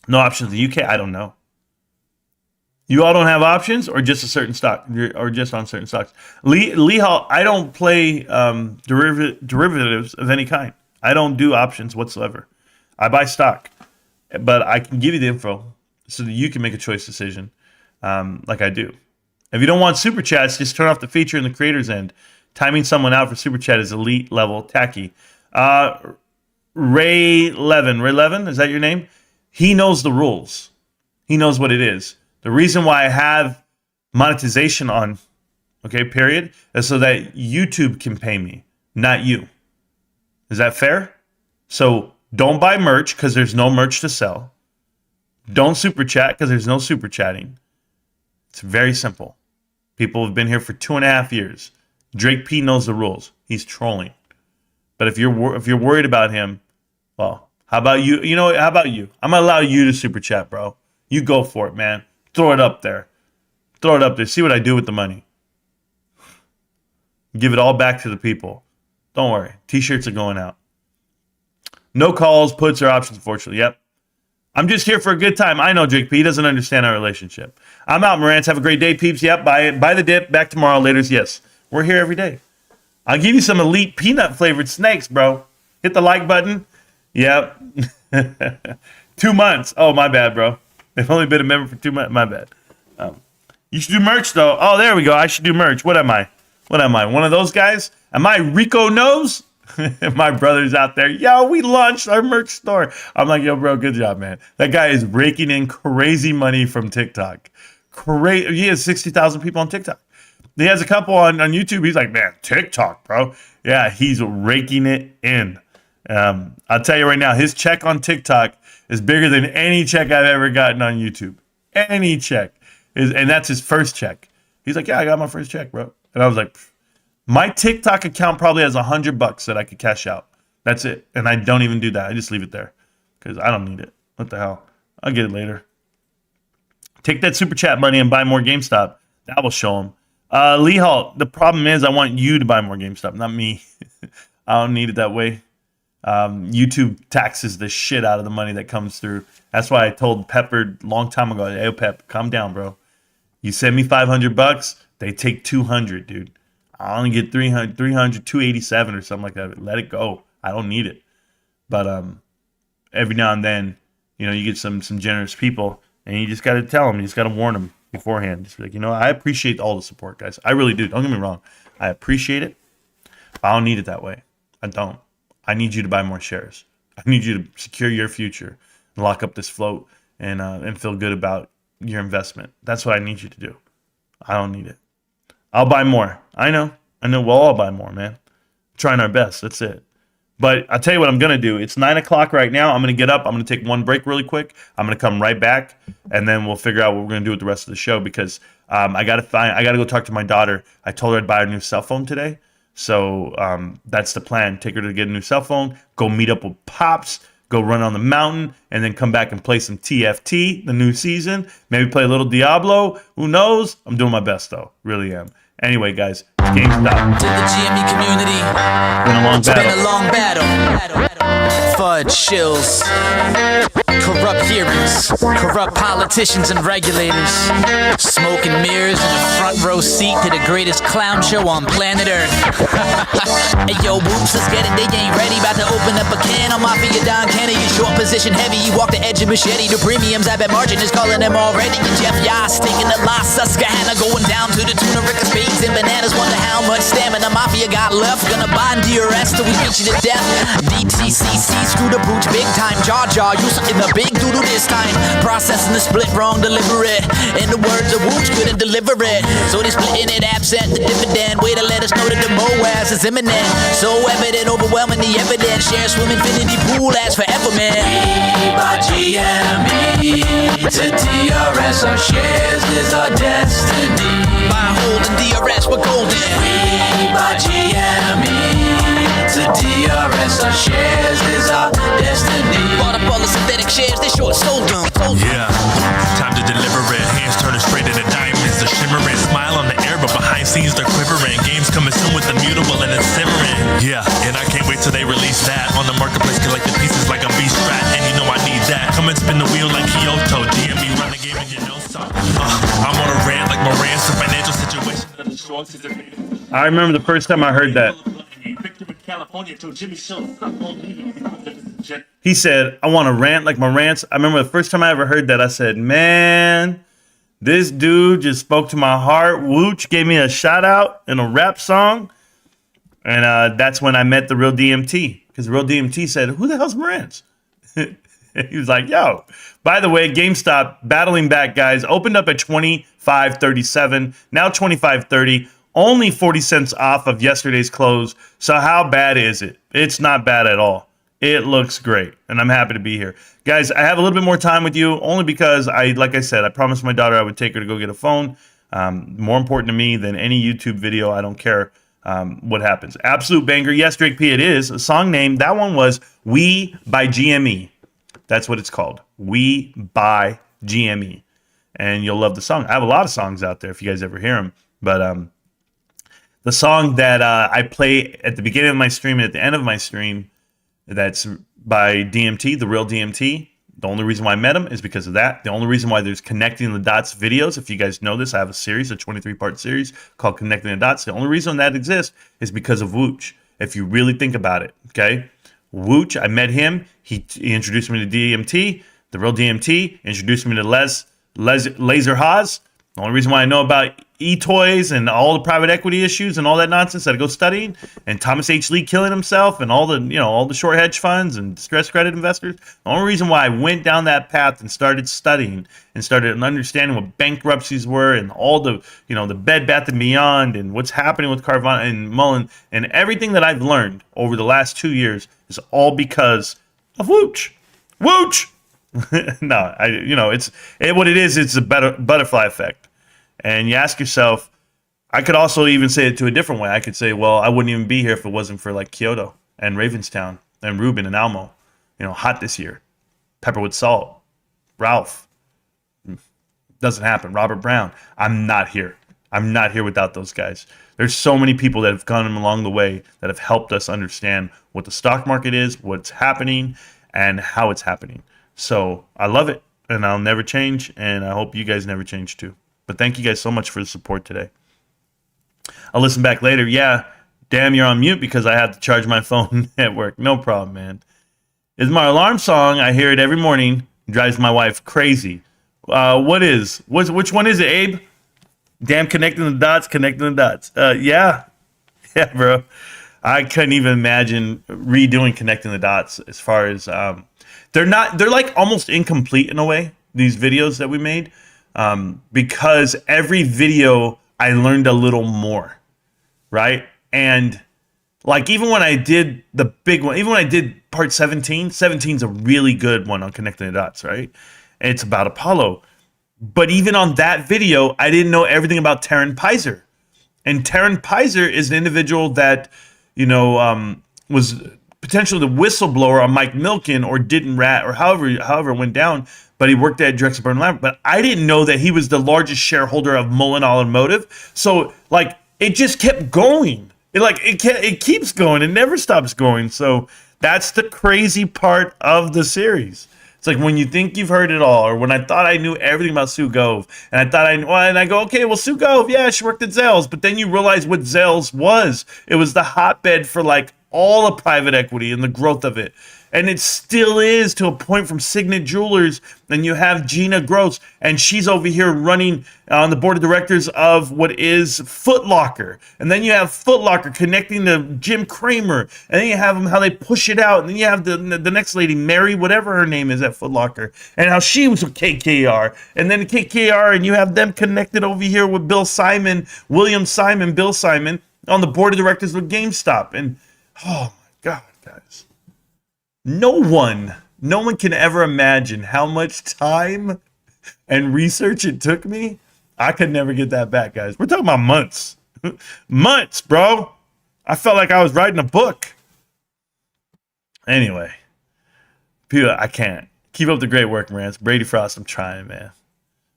No options in the UK? I don't know. You all don't have options or just a certain stock or just on certain stocks? Lee Hall, I don't play derivatives of any kind. I don't do options whatsoever. I buy stock, but I can give you the info so that you can make a choice decision like I do. If you don't want super chats, just turn off the feature in the creator's end. Timing someone out for super chat is elite level tacky. Ray Levin, is that your name? He knows the rules. He knows what it is. The reason why I have monetization on, period, is so that YouTube can pay me, not you. Is that fair? So don't buy merch because there's no merch to sell. Don't super chat because there's no super chatting. It's very simple. People have been here for 2.5 years. Drake P knows the rules. He's trolling. But if you're worried about him, well, how about you? How about you? I'm gonna allow you to super chat, bro. You go for it, man. Throw it up there. Throw it up there. See what I do with the money. Give it all back to the people. Don't worry. T-shirts are going out. No calls, puts, or options, unfortunately. Yep. I'm just here for a good time. I know Drake P. He doesn't understand our relationship. I'm out, Marantz. Have a great day, peeps. Yep. Buy the dip. Back tomorrow. Laters. Yes. We're here every day. I'll give you some elite peanut flavored snakes, bro. Hit the like button. Yep. 2 months. Oh, my bad, bro. They've only been a member for 2 months. My bad. You should do merch, though. Oh, there we go. I should do merch. What am I? One of those guys? Am I Rico Knows? My brother's out there. Yo, we launched our merch store. I'm like, yo, bro, good job, man. That guy is raking in crazy money from TikTok. He has 60,000 people on TikTok. He has a couple on YouTube. He's like, man, TikTok, bro. Yeah, he's raking it in. I'll tell you right now, his check on TikTok is bigger than any check I've ever gotten on YouTube. Any check. And that's his first check. He's like, yeah, I got my first check, bro. And I was like, my TikTok account probably has $100 that I could cash out. That's it. And I don't even do that. I just leave it there because I don't need it. What the hell? I'll get it later. Take that super chat money and buy more GameStop. That will show them. Lee Hall, the problem is I want you to buy more GameStop, not me. I don't need it that way. YouTube taxes the shit out of the money that comes through. That's why I told Pepper a long time ago, hey, Pep, calm down, bro. You send me $500, they take 200, dude. I only get 300, 287 or something like that. Let it go. I don't need it. But every now and then, you get some generous people, and you just got to tell them. You just got to warn them beforehand. Just be like, I appreciate all the support, guys. I really do. Don't get me wrong. I appreciate it. But I don't need it that way. I don't. I need you to buy more shares. I need you to secure your future, lock up this float, and feel good about your investment. That's what I need you to do. I don't need it. I'll buy more. I know. We'll all buy more, man. Trying our best. That's it. But I'll tell you what I'm going to do. It's 9 o'clock right now. I'm going to get up. I'm going to take one break really quick. I'm going to come right back, and then we'll figure out what we're going to do with the rest of the show because I got to go talk to my daughter. I told her I'd buy a new cell phone today. So that's the plan. Take her to get a new cell phone, go meet up with Pops, go run on the mountain, and then come back and play some TFT, the new season. Maybe play a little Diablo. Who knows? I'm doing my best, though. Really am. Anyway, guys, it's GameStop. To the GME community, It's been a long battle. Fudge, shills, corrupt hearings, corrupt politicians and regulators, smoke and mirrors and a front row seat to the greatest clown show on planet Earth. Hey yo, whoops, let's get it, they ain't ready, about to open up a can on Mafia Don Kennedy, short position heavy, you walk the edge of machete, the premiums, I bet margin is calling them already, and Jeff Yas taking the loss, Susquehanna going down to the tuna, Rick spades and bananas, wonder how much stamina Mafia got left, gonna bind DRS till we reach you to death, DTCC, screw the brooch, big time, Jar Jar, you in the big doodle this time, processing the split wrong, deliver it, in the words of Wooch, couldn't deliver it, so they splitting it absent, the dividend, way to let us know that the MOAS is imminent, so evident, overwhelming the evidence, share swim infinity pool, as forever, man. We buy GME to DRS, our shares is our destiny, buy, hold, and DRS, we're golden. We buy GME to DRS, our shares is our destiny, bought up all the synthetic shares, they short sold them. Yeah, time to deliver it. Hands turning straight into diamonds. They're shimmering. Smile on the air, but behind scenes they're quivering. Games coming soon with the mutable and it's simmering. Yeah, and I can't wait till they release that. On the marketplace, collecting pieces like I'm B-Strat. And you know I need that. Come and spin the wheel like Kyoto. GME run the game and you know so. I'm on a rant like Marantz. The financial situation of the shorts is I remember the first time I heard that. He said, I want to rant like Marantz. I remember the first time I ever heard that, I said, man, this dude just spoke to my heart. Wooch gave me a shout out in a rap song. And that's when I met the real DMT. Because the real DMT said, who the hell's Marantz? He was like, yo. By the way, GameStop, battling back, guys, opened up at $25.37. Now $25.30. Only 40 cents off of yesterday's close. So how bad is it? It's not bad at all. It looks great, and I'm happy to be here. Guys, I have a little bit more time with you, only because, like I said, I promised my daughter I would take her to go get a phone. More important to me than any YouTube video. I don't care what happens. Absolute banger. Yes, Drake P, it is. A song name, that one was We by GME. That's what it's called. We by GME. and you'll love the song. I have a lot of songs out there if you guys ever hear them. But the song that I play at the beginning of my stream and at the end of my stream, that's by DMT, the real DMT. The only reason why I met him is because of that. The only reason why there's Connecting the Dots videos, if you guys know this, I have a series, a 23-part series called Connecting the Dots. The only reason that exists is because of Wooch, if you really think about it, okay? Wooch, I met him. He introduced me to DMT, the real DMT, introduced me to Laser Haas. The only reason why I know about e-toys and all the private equity issues and all that nonsense that I go studying, and Thomas H. Lee killing himself and all the short hedge funds and distressed credit investors. The only reason why I went down that path and started studying and started understanding what bankruptcies were and all the Bed Bath and Beyond and what's happening with Carvana and Mullen and everything that I've learned over the last 2 years is all because of Wooch. Wooch. No, what it is. It's a butterfly effect. And you ask yourself, I could also even say it to a different way. I could say, well, I wouldn't even be here if it wasn't for like Kyoto and Ravenstown and Ruben and Almo. Hot this year. Pepper with Salt. Ralph. Doesn't happen. Robert Brown. I'm not here. I'm not here without those guys. There's so many people that have gone along the way that have helped us understand what the stock market is, what's happening, and how it's happening. So I love it, and I'll never change, and I hope you guys never change too. But thank you guys so much for the support today. I'll listen back later. Yeah, damn, you're on mute because I have to charge my phone at work. No problem, man. It's my alarm song. I hear it every morning. It drives my wife crazy. Which one is it, Abe? Damn, connecting the dots. Yeah, bro. I couldn't even imagine redoing Connecting the Dots as far as they're like almost incomplete in a way, these videos that we made. Because every video I learned a little more, right? And like even when I did the big one, even when I did part 17 is a really good one on Connecting the Dots, right? And it's about Apollo. But even on that video, I didn't know everything about Taryn Pizer. And Taryn Pizer is an individual that, was potentially the whistleblower on Mike Milken or didn't rat or however it went down. But he worked at Drexel Burnham Lambert. But I didn't know that he was the largest shareholder of Mullen Automotive. So like it just kept going. It keeps going. It never stops going. So that's the crazy part of the series. It's like when you think you've heard it all, or when I thought I knew everything about Sue Gove, and I go, okay, well, Sue Gove, yeah, she worked at Zales, but then you realize what Zales was. It was the hotbed for like all the private equity and the growth of it. And it still is to a point from Signet Jewelers. And you have Gina Gross, and she's over here running on the board of directors of what is Foot Locker. And then you have Foot Locker connecting to Jim Cramer. And then you have them how they push it out. And then you have the next lady, Mary, whatever her name is at Foot Locker, and how she was with KKR. And then KKR, and you have them connected over here with Bill Simon, Bill Simon, on the board of directors with GameStop. And oh my God, guys. No one can ever imagine how much time and research it took me. I could never get that back, guys. We're talking about months. Months, bro. I felt like I was writing a book. Anyway, people, I can't. Keep up the great work, Marantz. Brady Frost, I'm trying, man.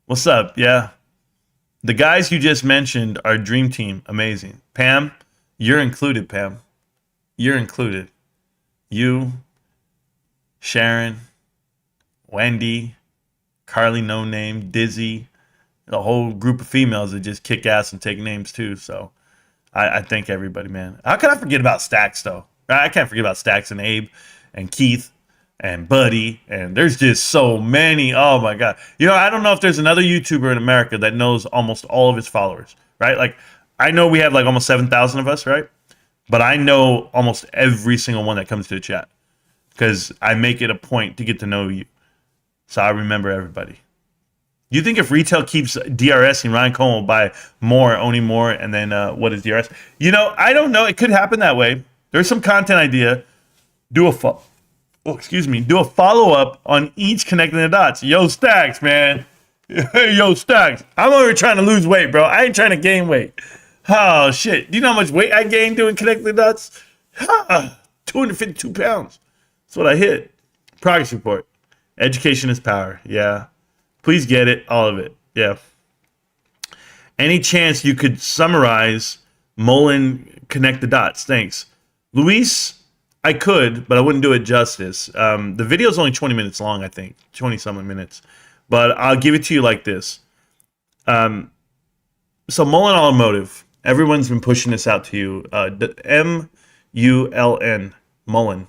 What's up? Yeah. The guys you just mentioned are dream team. Amazing. Pam, you're included, Pam. You're included. You, Sharon, Wendy, Carly No Name, Dizzy, the whole group of females that just kick ass and take names too. So I thank everybody, man. How can I forget about Stacks though? I can't forget about Stacks and Abe and Keith and Buddy, and there's just so many. Oh my God. I don't know if there's another YouTuber in America that knows almost all of his followers, right? Like I know we have like almost 7,000 of us, right? But I know almost every single one that comes to the chat, because I make it a point to get to know you. So I remember everybody. You think if retail keeps DRS and Ryan Cohen will buy more, owning more, and then what is DRS? I don't know. It could happen that way. There's some content idea. Do a follow-up on each Connecting the Dots. Yo, Stacks, man. Hey, yo, Stacks. I'm over trying to lose weight, bro. I ain't trying to gain weight. Oh, shit. Do you know how much weight I gained doing Connecting the Dots? 252 pounds. That's what I hit. Progress report. Education is power. Yeah. Please get it. All of it. Yeah. Any chance you could summarize Mullen, connect the dots? Thanks. Luis, I could, but I wouldn't do it justice. The video is only 20 minutes long, I think. 20-something minutes. But I'll give it to you like this. So Mullen Automotive, everyone's been pushing this out to you. M-U-L-N, Mullen.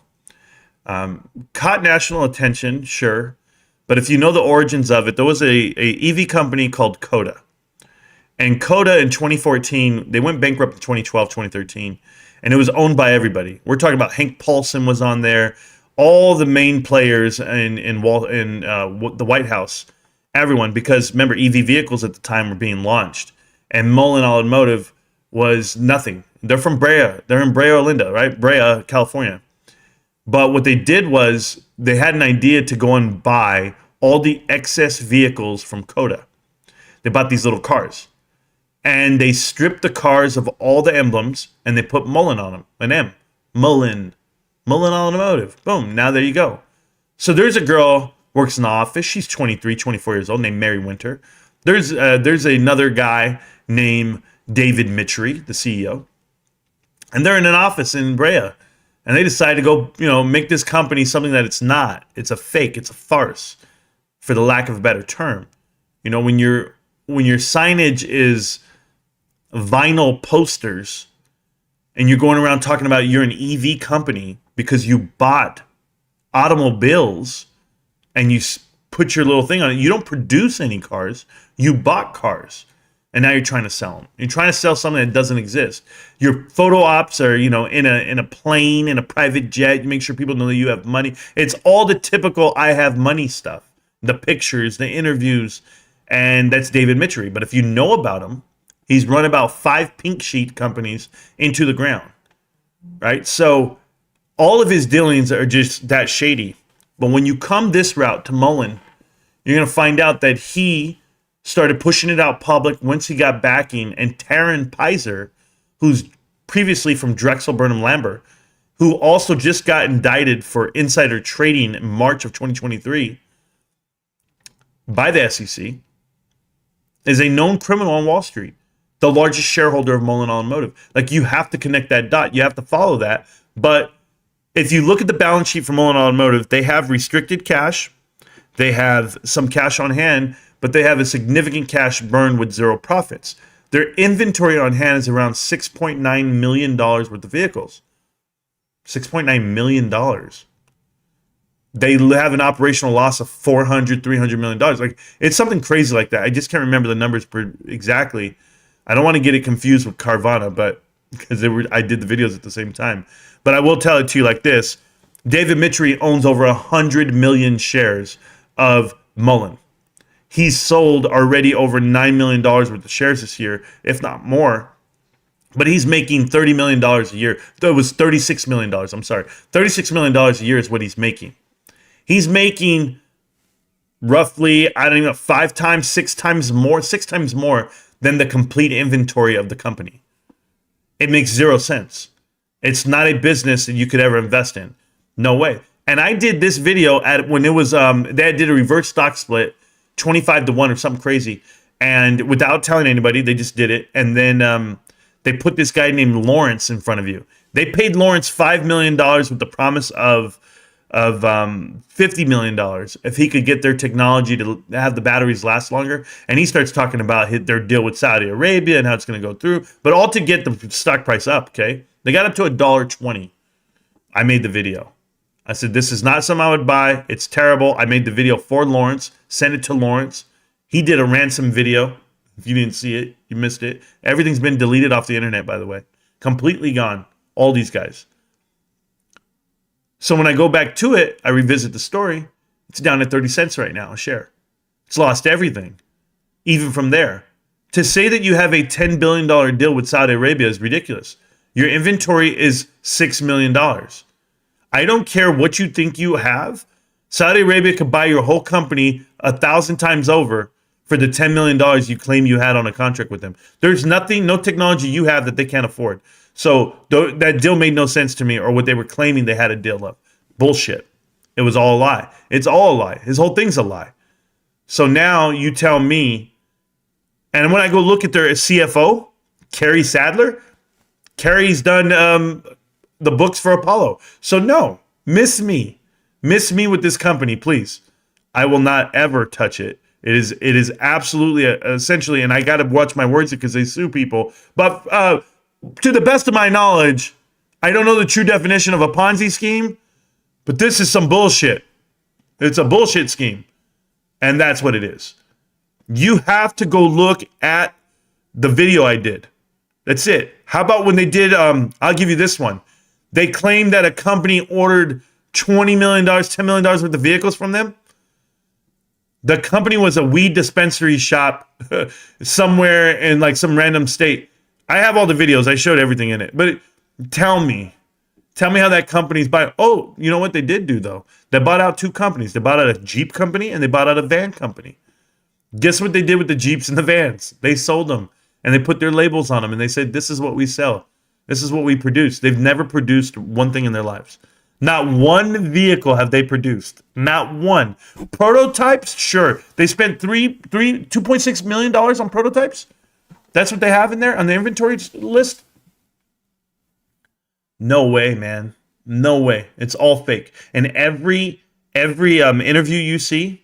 Caught national attention, sure. But if you know the origins of it, there was a EV company called Coda. And Coda in 2014, they went bankrupt in 2012, 2013. And it was owned by everybody. We're talking about Hank Paulson was on there. All the main players in the White House. Everyone. Because remember, EV vehicles at the time were being launched. And Mullen Automotive was nothing. They're from Brea. They're in Brea, Olinda, right? Brea, California. But what they did was they had an idea to go and buy all the excess vehicles from Coda. They bought these little cars. And they stripped the cars of all the emblems and they put Mullen on them. An M. Mullen Automotive. Boom. Now there you go. So there's a girl, works in the office. She's 23, 24 years old, named Mary Winter. There's another guy named David Mitchery, the CEO. And they're in an office in Brea. And they decide to go, make this company something that it's not. It's a fake. It's a farce, for the lack of a better term. When your signage is vinyl posters and you're going around talking about you're an EV company because you bought automobiles and you put your little thing on it. You don't produce any cars. You bought cars. And now you're trying to sell them. You're trying to sell something that doesn't exist. Your photo ops are, in a plane, in a private jet. You make sure people know that you have money. It's all the typical I have money stuff. The pictures, the interviews, and that's David Mitchery. But if you know about him, he's run about 5 pink sheet companies into the ground, right? So all of his dealings are just that shady. But when you come this route to Mullen, you're going to find out that he started pushing it out public once he got backing. And Taryn Pizer, who's previously from Drexel Burnham Lambert, who also just got indicted for insider trading in March of 2023 by the SEC, is a known criminal on Wall Street, the largest shareholder of Mullen Automotive. Like, you have to connect that dot. You have to follow that. But if you look at the balance sheet for Mullen Automotive, they have restricted cash. They have some cash on hand, but they have a significant cash burn with zero profits. Their inventory on hand is around $6.9 million worth of vehicles. $6.9 million. They have an operational loss of $300 million. Like, it's something crazy like that. I just can't remember the numbers exactly. I don't want to get it confused with Carvana, but because I did the videos at the same time. But I will tell it to you like this. David Mitchery owns over 100 million shares of Mullen. He's sold already over $9 million worth of shares this year, if not more. But he's making $30 million a year. It was $36 million. I'm sorry. $36 million a year is what he's making. He's making roughly, 6 times more than the complete inventory of the company. It makes zero sense. It's not a business that you could ever invest in. No way. And I did this video when it was, they did a reverse stock split, 25-1 or something crazy. And without telling anybody, they just did it. And then they put this guy named Lawrence in front of you. They paid Lawrence $5 million with the promise of $50 million if he could get their technology to have the batteries last longer. And he starts talking about their deal with Saudi Arabia and how it's going to go through, but all to get the stock price up. Okay. They got up to $1.20. I made the video. I said, this is not something I would buy. It's terrible. I made the video for Lawrence, sent it to Lawrence. He did a ransom video. If you didn't see it, you missed it. Everything's been deleted off the internet, by the way. Completely gone. All these guys. So when I go back to it, I revisit the story. It's down at 30 cents right now a share. It's lost everything, even from there. To say that you have a $10 billion deal with Saudi Arabia is ridiculous. Your inventory is $6 million. I don't care what you think you have. Saudi Arabia could buy your whole company 1,000 times over for the $10 million you claim you had on a contract with them. There's nothing, no technology you have that they can't afford. So that deal made no sense to me, or what they were claiming they had a deal of. Bullshit. It was all a lie. It's all a lie. His whole thing's a lie. So now you tell me And when I go look at their CFO, Carrie Sadler, Carrie's done the books for Apollo. So no, miss me with this company, please. I will not ever touch it. It is absolutely essentially, and I got to watch my words because they sue people. But to the best of my knowledge, I don't know the true definition of a Ponzi scheme, but this is some bullshit. It's a bullshit scheme, and that's what it is. You have to go look at the video I did. That's it. How about when they did, I'll give you this one. They claimed that a company ordered $20 million, $10 million worth of vehicles from them. The company was a weed dispensary shop somewhere in like some random state. I have all the videos. I showed everything in it. But tell me how that company's buying. Oh, you know what they did do, though? They bought out two companies. They bought out a Jeep company and they bought out a van company. Guess what they did with the Jeeps and the vans? They sold them and they put their labels on them and they said, this is what we sell. This is what we produce. They've never produced one thing in their lives. Not one vehicle have they produced. Not one. Prototypes? Sure. They spent $2.6 million on prototypes? That's what they have in there on the inventory list? No way, man. No way. It's all fake. And every interview you see,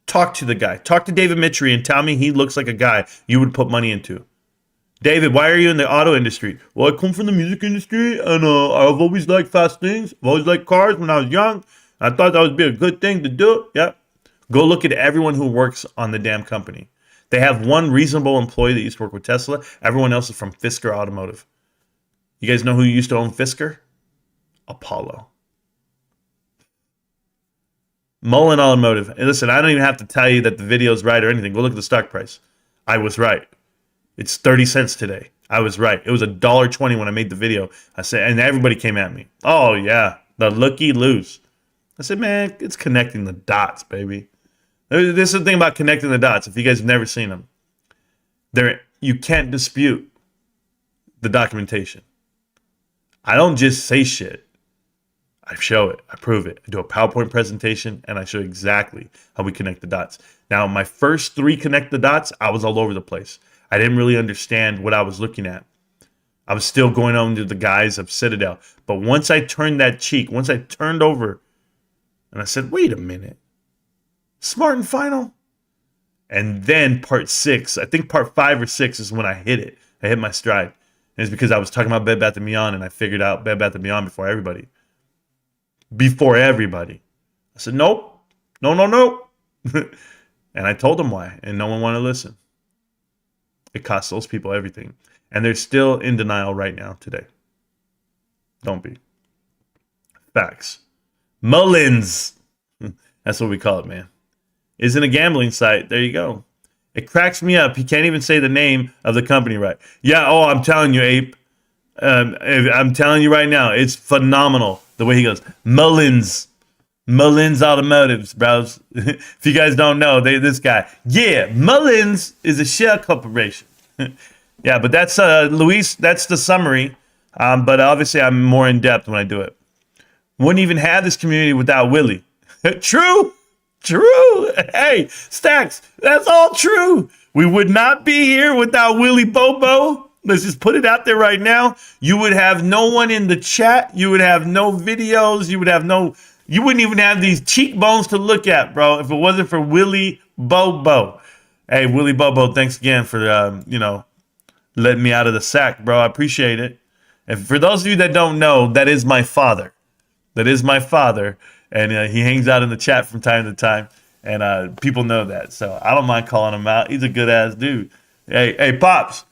talk to the guy. Talk to David Mitri and tell me he looks like a guy you would put money into. David, why are you in the auto industry? Well, I come from the music industry, and I've always liked fast things. I've always liked cars when I was young. I thought that would be a good thing to do. Yeah. Go look at everyone who works on the damn company. They have one reasonable employee that used to work with Tesla. Everyone else is from Fisker Automotive. You guys know who used to own Fisker? Apollo. Mullen Automotive. And listen, I don't even have to tell you that the video is right or anything. Go look at the stock price. I was right. It's 30 cents today. I was right. It was $1.20 when I made the video. I said, and everybody came at me. Oh, yeah, the looky-loos. I said, man, it's connecting the dots, baby. This is the thing about connecting the dots. If you guys have never seen them, you can't dispute the documentation. I don't just say shit. I show it. I prove it. I do a PowerPoint presentation, and I show exactly how we connect the dots. Now, my first 3 connect the dots, I was all over the place. I didn't really understand what I was looking at. I was still going under the guise of Citadel. But once I turned that cheek, once I turned over, and I said, wait a minute. Smart and Final? And then part 6, I think part 5 or 6 is when I hit it. I hit my stride. And it's because I was talking about Bed Bath & Beyond, and I figured out Bed Bath & Beyond before everybody. Before everybody. I said, nope. No. And I told them why, and no one wanted to listen. It costs those people everything. And they're still in denial right now today. Don't be. Facts. Mullins. That's what we call it, man. Isn't a gambling site. There you go. It cracks me up. He can't even say the name of the company right. Yeah, I'm telling you, Ape. I'm telling you right now, it's phenomenal the way he goes. Mullins Automotives, bros. If you guys don't know, this guy. Yeah, Mullins is a shell corporation. Yeah, but that's Luis. That's the summary. But obviously, I'm more in depth when I do it. Wouldn't even have this community without Willie. True. Hey, Stacks, that's all true. We would not be here without Willie Bobo. Let's just put it out there right now. You would have no one in the chat. You would have no videos. You wouldn't even have these cheekbones to look at, bro, if it wasn't for Willie Bobo. Hey, Willie Bobo, thanks again for, letting me out of the sack, bro. I appreciate it. And for those of you that don't know, that is my father. And he hangs out in the chat from time to time. And people know that. So I don't mind calling him out. He's a good-ass dude. Hey, Pops,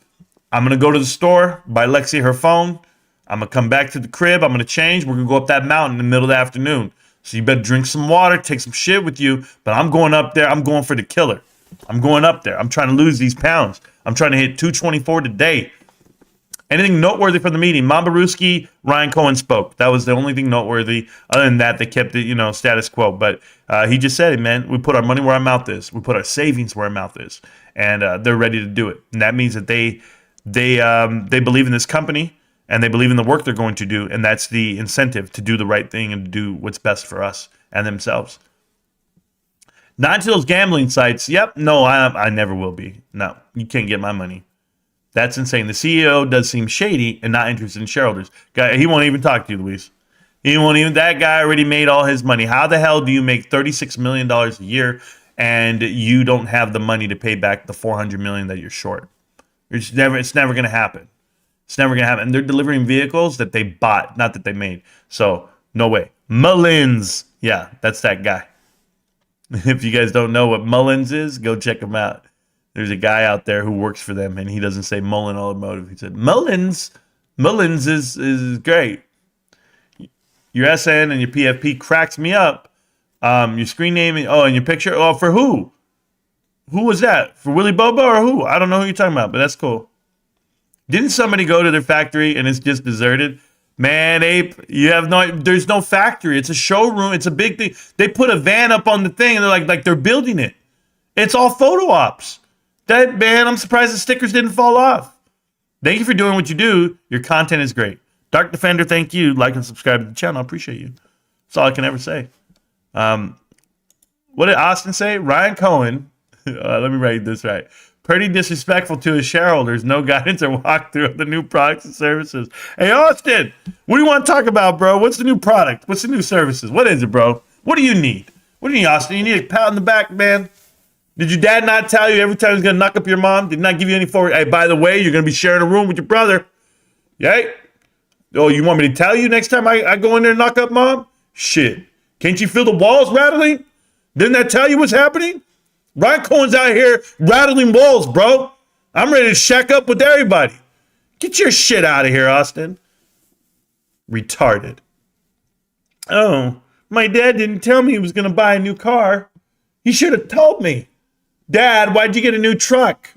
I'm going to go to the store, buy Lexi her phone. I'm going to come back to the crib. I'm going to change. We're going to go up that mountain in the middle of the afternoon. So you better drink some water, take some shit with you. But I'm going up there. I'm going for the killer. I'm going up there. I'm trying to lose these pounds. I'm trying to hit 224 today. Anything noteworthy from the meeting? Mambaruski, Ryan Cohen spoke. That was the only thing noteworthy. Other than that, they kept it, status quo. But he just said it, man. We put our money where our mouth is. We put our savings where our mouth is. And they're ready to do it. And that means that they believe in this company. And they believe in the work they're going to do, and that's the incentive to do the right thing and to do what's best for us and themselves. Not to those gambling sites. Yep. No, I never will be. No, you can't get my money. That's insane. The CEO does seem shady and not interested in shareholders. Guy, he won't even talk to you, Luis. He won't even. That guy already made all his money. How the hell do you make $36 million a year and you don't have the money to pay back the $400 million that you're short? It's never going to happen. It's never going to happen. And they're delivering vehicles that they bought, not that they made. So no way. Mullins. Yeah, that's that guy. If you guys don't know what Mullins is, go check him out. There's a guy out there who works for them, and he doesn't say Mullen Automotive. He said Mullins. Mullins is great. Your SN and your PFP cracks me up. Your screen name, and your picture. Oh, for who? Who was that? For Willy Bobo or who? I don't know who you're talking about, but that's cool. Didn't somebody go to their factory and it's just deserted? Man, Ape, there's no factory. It's a showroom. It's a big thing. They put a van up on the thing and they're like they're building it. It's all photo ops. I'm surprised the stickers didn't fall off. Thank you for doing what you do. Your content is great. Dark Defender, thank you. Like and subscribe to the channel. I appreciate you. That's all I can ever say. What did Austin say? Ryan Cohen. Let me write this right. Pretty disrespectful to his shareholders. No guidance or walkthrough of the new products and services. Hey, Austin, what do you want to talk about, bro? What's the new product? What's the new services? What is it, bro? What do you need? What do you need, Austin? You need a pat on the back, man? Did your dad not tell you every time he's going to knock up your mom? Did not give you any forward? Hey, by the way, you're going to be sharing a room with your brother. Yay? Oh, you want me to tell you next time I go in there and knock up mom? Shit. Can't you feel the walls rattling? Didn't that tell you what's happening? Ryan Cohen's out here rattling walls, bro. I'm ready to shack up with everybody. Get your shit out of here, Austin. Retarded. Oh, my dad didn't tell me he was going to buy a new car. He should have told me. Dad, why'd you get a new truck?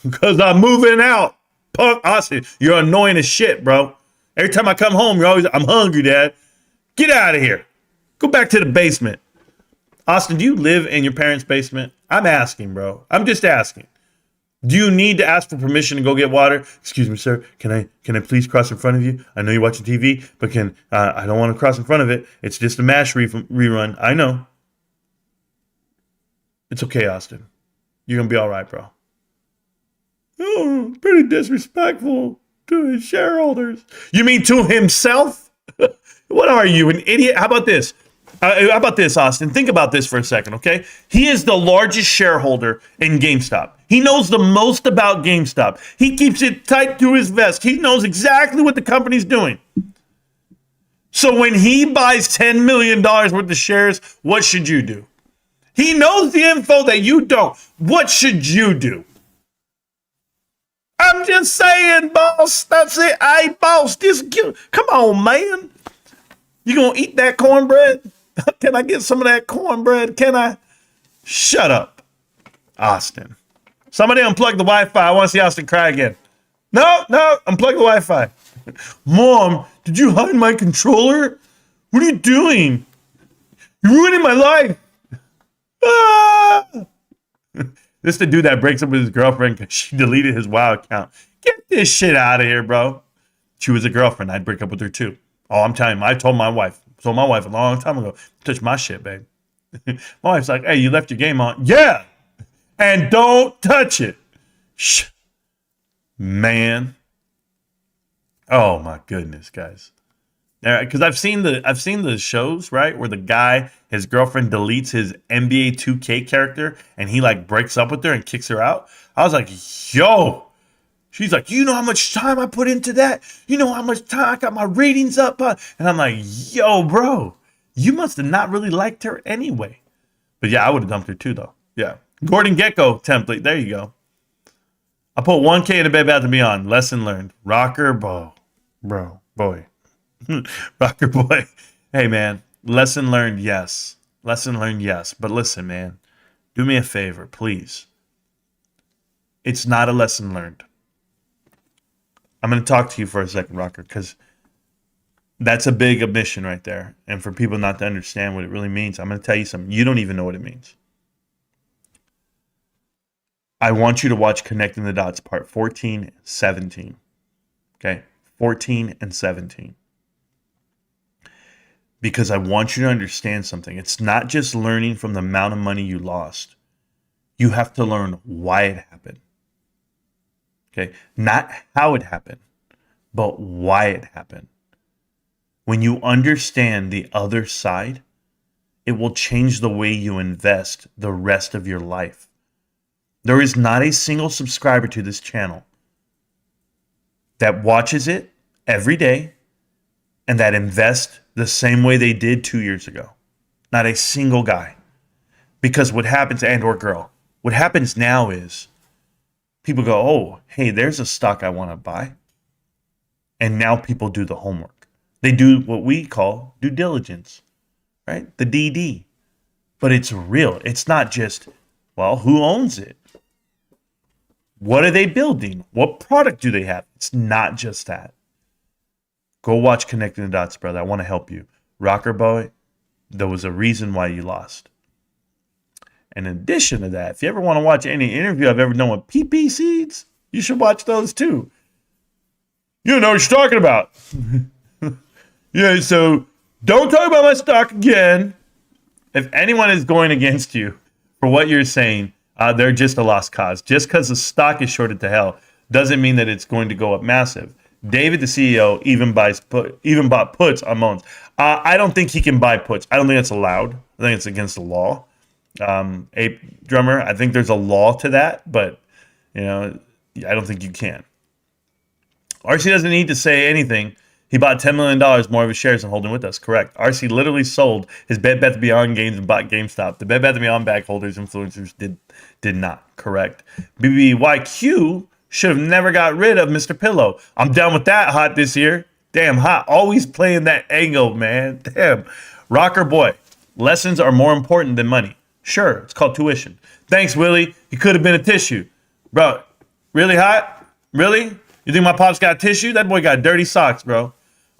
Because I'm moving out. Punk Austin, you're annoying as shit, bro. Every time I come home, I'm hungry, Dad. Get out of here. Go back to the basement. Austin, do you live in your parents' basement? I'm asking, bro. I'm just asking. Do you need to ask for permission to go get water? Excuse me, sir. Can I please cross in front of you? I know you're watching TV, but I don't want to cross in front of it. It's just a MASH rerun. I know. It's okay, Austin. You're going to be all right, bro. Oh, pretty disrespectful to his shareholders. You mean to himself? What are you, an idiot? How about this? Austin? Think about this for a second, okay? He is the largest shareholder in GameStop. He knows the most about GameStop. He keeps it tight to his vest. He knows exactly what the company's doing. So when he buys $10 million worth of shares, what should you do? He knows the info that you don't. What should you do? I'm just saying, boss. That's it. Hey, boss, come on, man. You gonna eat that cornbread? Can I get some of that cornbread? Can I? Shut up, Austin. Somebody unplug the Wi-Fi. I want to see Austin cry again. No, unplug the Wi-Fi. Mom, did you hide my controller? What are you doing? You're ruining my life. Ah! This is the dude that breaks up with his girlfriend because she deleted his WoW account. Get this shit out of here, bro. She was a girlfriend. I'd break up with her too. Oh, I'm telling you, I told my wife a long time ago, touch my shit, babe. My wife's like, hey, you left your game on. Yeah. And don't touch it. Shh. Man. Oh my goodness, guys. Because I've seen the shows, right, where the guy, his girlfriend deletes his NBA 2K character and he like breaks up with her and kicks her out. I was like, yo. She's like, you know how much time I put into that? You know how much time I got my ratings up? And I'm like, yo, bro, you must have not really liked her anyway. But yeah, I would have dumped her too, though. Yeah. Gordon Gecko template. There you go. I put 1K in the Bed Bath & Beyond. Lesson learned. Rocker boy. Rocker boy. Hey, man. Lesson learned, yes. Lesson learned, yes. But listen, man. Do me a favor, please. It's not a lesson learned. I'm going to talk to you for a second, Rocker, because that's a big omission right there. And for people not to understand what it really means, I'm going to tell you something. You don't even know what it means. I want you to watch Connecting the Dots part 14 and 17. Okay? 14 and 17. because I want you to understand something. It's not just learning from the amount of money you lost. You have to learn why it happened. Okay? Not how it happened, but why it happened. When you understand the other side, it will change the way you invest the rest of your life. There is not a single subscriber to this channel that watches it every day and that invests the same way they did 2 years ago. Not a single guy. Because what happens, and or girl, what happens now is people go, oh, hey, there's a stock I want to buy. And now people do the homework. They do what we call due diligence, right? The DD. But it's real. It's not just, well, who owns it? What are they building? What product do they have? It's not just that. Go watch Connecting the Dots, brother. I want to help you. Rocker Boy, there was a reason why you lost. In addition to that, if you ever want to watch any interview I've ever done with PP Seeds, you should watch those too. You know what you're talking about. Yeah, so don't talk about my stock again. If anyone is going against you for what you're saying, they're just a lost cause. Just because the stock is shorted to hell doesn't mean that it's going to go up massive. David, the CEO, even bought puts on Moans. I don't think he can buy puts. I don't think that's allowed. I think it's against the law. Ape Drummer, I think there's a law to that, but I don't think you can. RC doesn't need to say anything. He bought $10 million more of his shares and holding with us. Correct. RC literally sold his Bed Bath & Beyond gains and bought GameStop. The Bed Bath & Beyond bag holders, influencers did not. Correct. BBYQ should have never got rid of Mr. Pillow. I'm done with that hot this year. Damn hot. Always playing that angle, man. Damn. Rocker Boy. Lessons are more important than money. Sure. It's called tuition. Thanks, Willie. You could have been a tissue. Bro, really hot? Really? You think my pops got tissue? That boy got dirty socks, bro.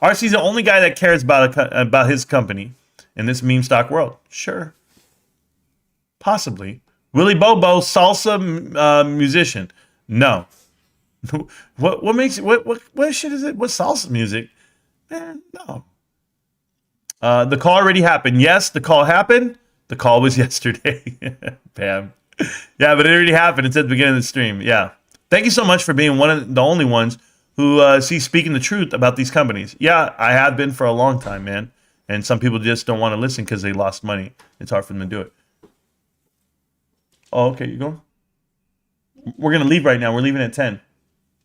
RC's the only guy that cares about his company in this meme stock world. Sure. Possibly. Willie Bobo, salsa musician. No. What makes what shit is it? What salsa music? Man, no. The call already happened. Yes, the call happened. The call was yesterday. Bam. Yeah, but it already happened. It's at the beginning of the stream. Yeah. Thank you so much for being one of the only ones who speaking the truth about these companies. Yeah, I have been for a long time, man. And some people just don't want to listen because they lost money. It's hard for them to do it. Oh, okay, you go. We're going to leave right now. We're leaving at 10.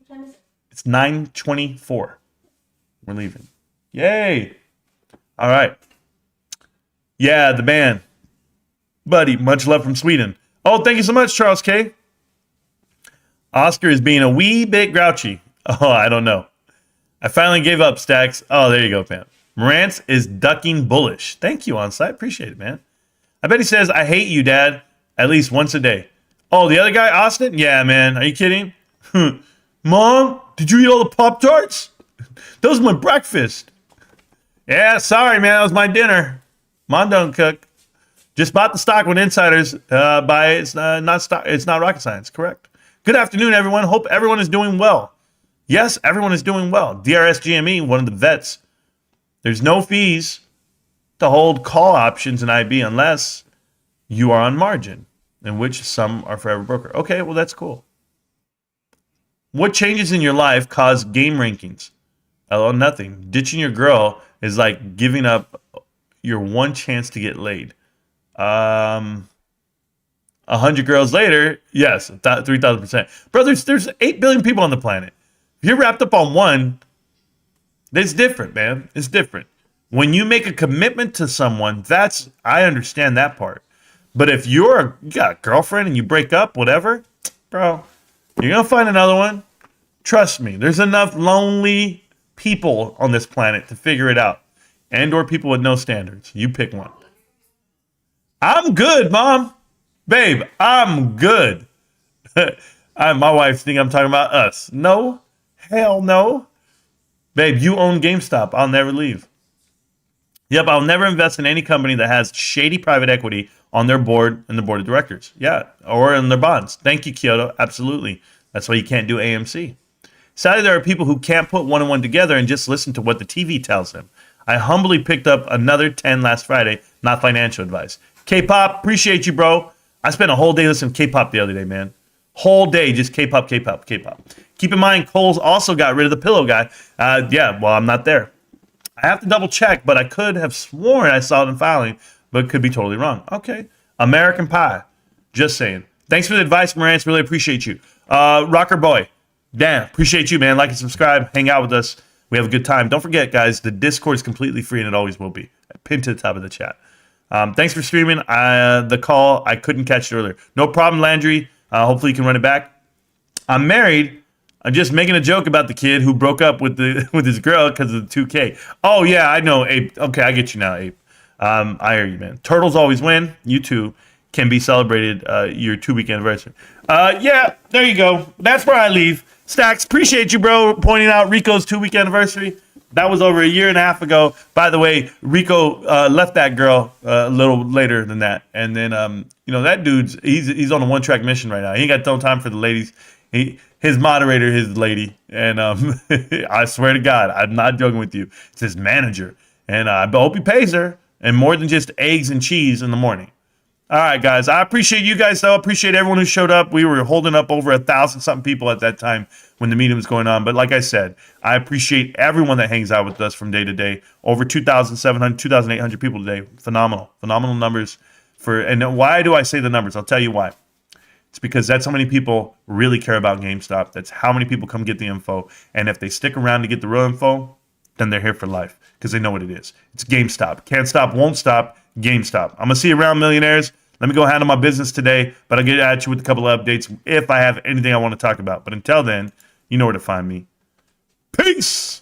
What time is it? It's 9:24. We're leaving. Yay. All right. Yeah, the band. Buddy, much love from Sweden. Oh, thank you so much, Charles K. Oscar is being a wee bit grouchy. Oh, I don't know. I finally gave up, Stacks. Oh, there you go, Pam. Marantz is ducking bullish. Thank you, On-Site. Appreciate it, man. I bet he says, I hate you, Dad, at least once a day. Oh, the other guy, Austin? Yeah, man. Are you kidding? Mom, did you eat all the Pop-Tarts? That was my breakfast. Yeah, sorry, man. That was my dinner. Mom don't cook. Just bought the stock when insiders buy it. It's not rocket science. Correct. Good afternoon, everyone. Hope everyone is doing well. Yes, everyone is doing well. DRS GME, one of the vets. There's no fees to hold call options in IB unless you are on margin, in which some are forever broker. Okay, well, that's cool. What changes in your life cause game rankings? Oh, nothing. Ditching your girl is like giving up your one chance to get laid. 100 girls later, yes, 3,000%. Brothers, there's 8 billion people on the planet. If you're wrapped up on one, it's different, man. It's different. When you make a commitment to someone, I understand that part. But if you got a girlfriend and you break up, whatever, bro, you're going to find another one. Trust me, there's enough lonely people on this planet to figure it out. And or people with no standards. You pick one. I'm good, Mom. Babe, I'm good. My wife think I'm talking about us. No. Hell no. Babe, you own GameStop. I'll never leave. Yep, I'll never invest in any company that has shady private equity on their board and the board of directors. Yeah, or in their bonds. Thank you, Kyoto. Absolutely. That's why you can't do AMC. Sadly, there are people who can't put one and one together and just listen to what the TV tells them. I humbly picked up another 10 last Friday. Not financial advice. K-pop, appreciate you, bro. I spent a whole day listening to K-pop the other day, man. Whole day, just K-pop, K-pop, K-pop. Keep in mind, Cole's also got rid of the pillow guy. Yeah, well, I'm not there. I have to double check, but I could have sworn I saw it in filing, but could be totally wrong. Okay. American Pie. Just saying. Thanks for the advice, Marantz. Really appreciate you. Rocker Boy. Damn, appreciate you, man. Like and subscribe. Hang out with us. We have a good time. Don't forget, guys, the Discord is completely free, and it always will be. Pinned to the top of the chat. Thanks for streaming. The call, I couldn't catch it earlier. No problem, Landry. Hopefully you can run it back. I'm married. I'm just making a joke about the kid who broke up with his girl because of the 2K. Oh, yeah, I know, Ape. Okay, I get you now, Ape. I hear you, man. Turtles always win. You too can be celebrated your 2-week anniversary. Yeah, there you go. That's where I leave. Stacks, appreciate you, bro, pointing out Rico's 2-week anniversary. That was over a year and a half ago. By the way, Rico left that girl a little later than that. And then, that dude's he's on a one-track mission right now. He ain't got no time for the ladies. His moderator is the lady. And I swear to God, I'm not joking with you. It's his manager. And I hope he pays her. And more than just eggs and cheese in the morning. All right, guys. I appreciate you guys, though. I appreciate everyone who showed up. We were holding up over 1,000-something people at that time when the meeting was going on. But like I said, I appreciate everyone that hangs out with us from day to day. Over 2,700, 2,800 people today. Phenomenal. Phenomenal numbers. And why do I say the numbers? I'll tell you why. It's because that's how many people really care about GameStop. That's how many people come get the info. And if they stick around to get the real info, then they're here for life because they know what it is. It's GameStop. Can't stop, won't stop. GameStop. I'm going to see you around, millionaires. Let me go handle my business today, but I'll get at you with a couple of updates if I have anything I want to talk about. But until then, you know where to find me. Peace!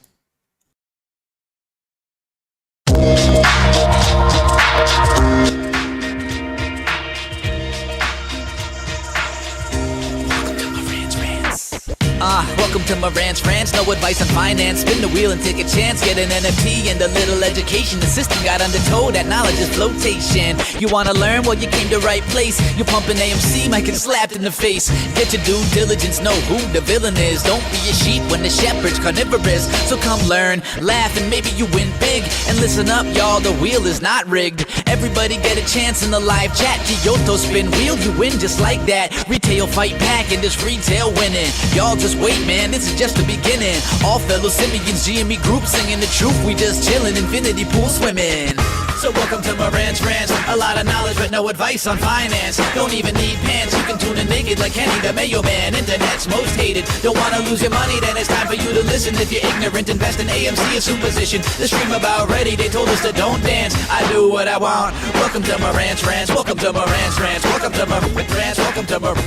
Welcome to Marantz Rantz, no advice on finance. Spin the wheel and take a chance. Get an NFT and a little education. The system got undertow, that knowledge is flotation. You wanna learn? Well, you came to right place. You're pumping AMC, might get slapped in the face. Get your due diligence, know who the villain is. Don't be a sheep when the shepherd's carnivorous. So come learn, laugh, and maybe you win big. And listen up, y'all, the wheel is not rigged. Everybody get a chance in the live chat. Kyoto spin wheel, you win just like that. Retail fight back and this retail winning. Y'all just wait, man, this is just the beginning. All fellow simians, GME group singing the truth. We just chillin', infinity pool swimming. So welcome to Marantz Rantz. A lot of knowledge but no advice on finance. Don't even need pants, you can tune in naked like Kenny the Mayo Man. Internet's most hated. Don't wanna lose your money, then it's time for you to listen. If you're ignorant, invest in AMC or Superposition. The stream about ready, they told us to don't dance. I do what I want. Welcome to Marantz Rantz. Welcome to Marantz Rantz. Welcome to Marantz Rantz. Welcome to Marantz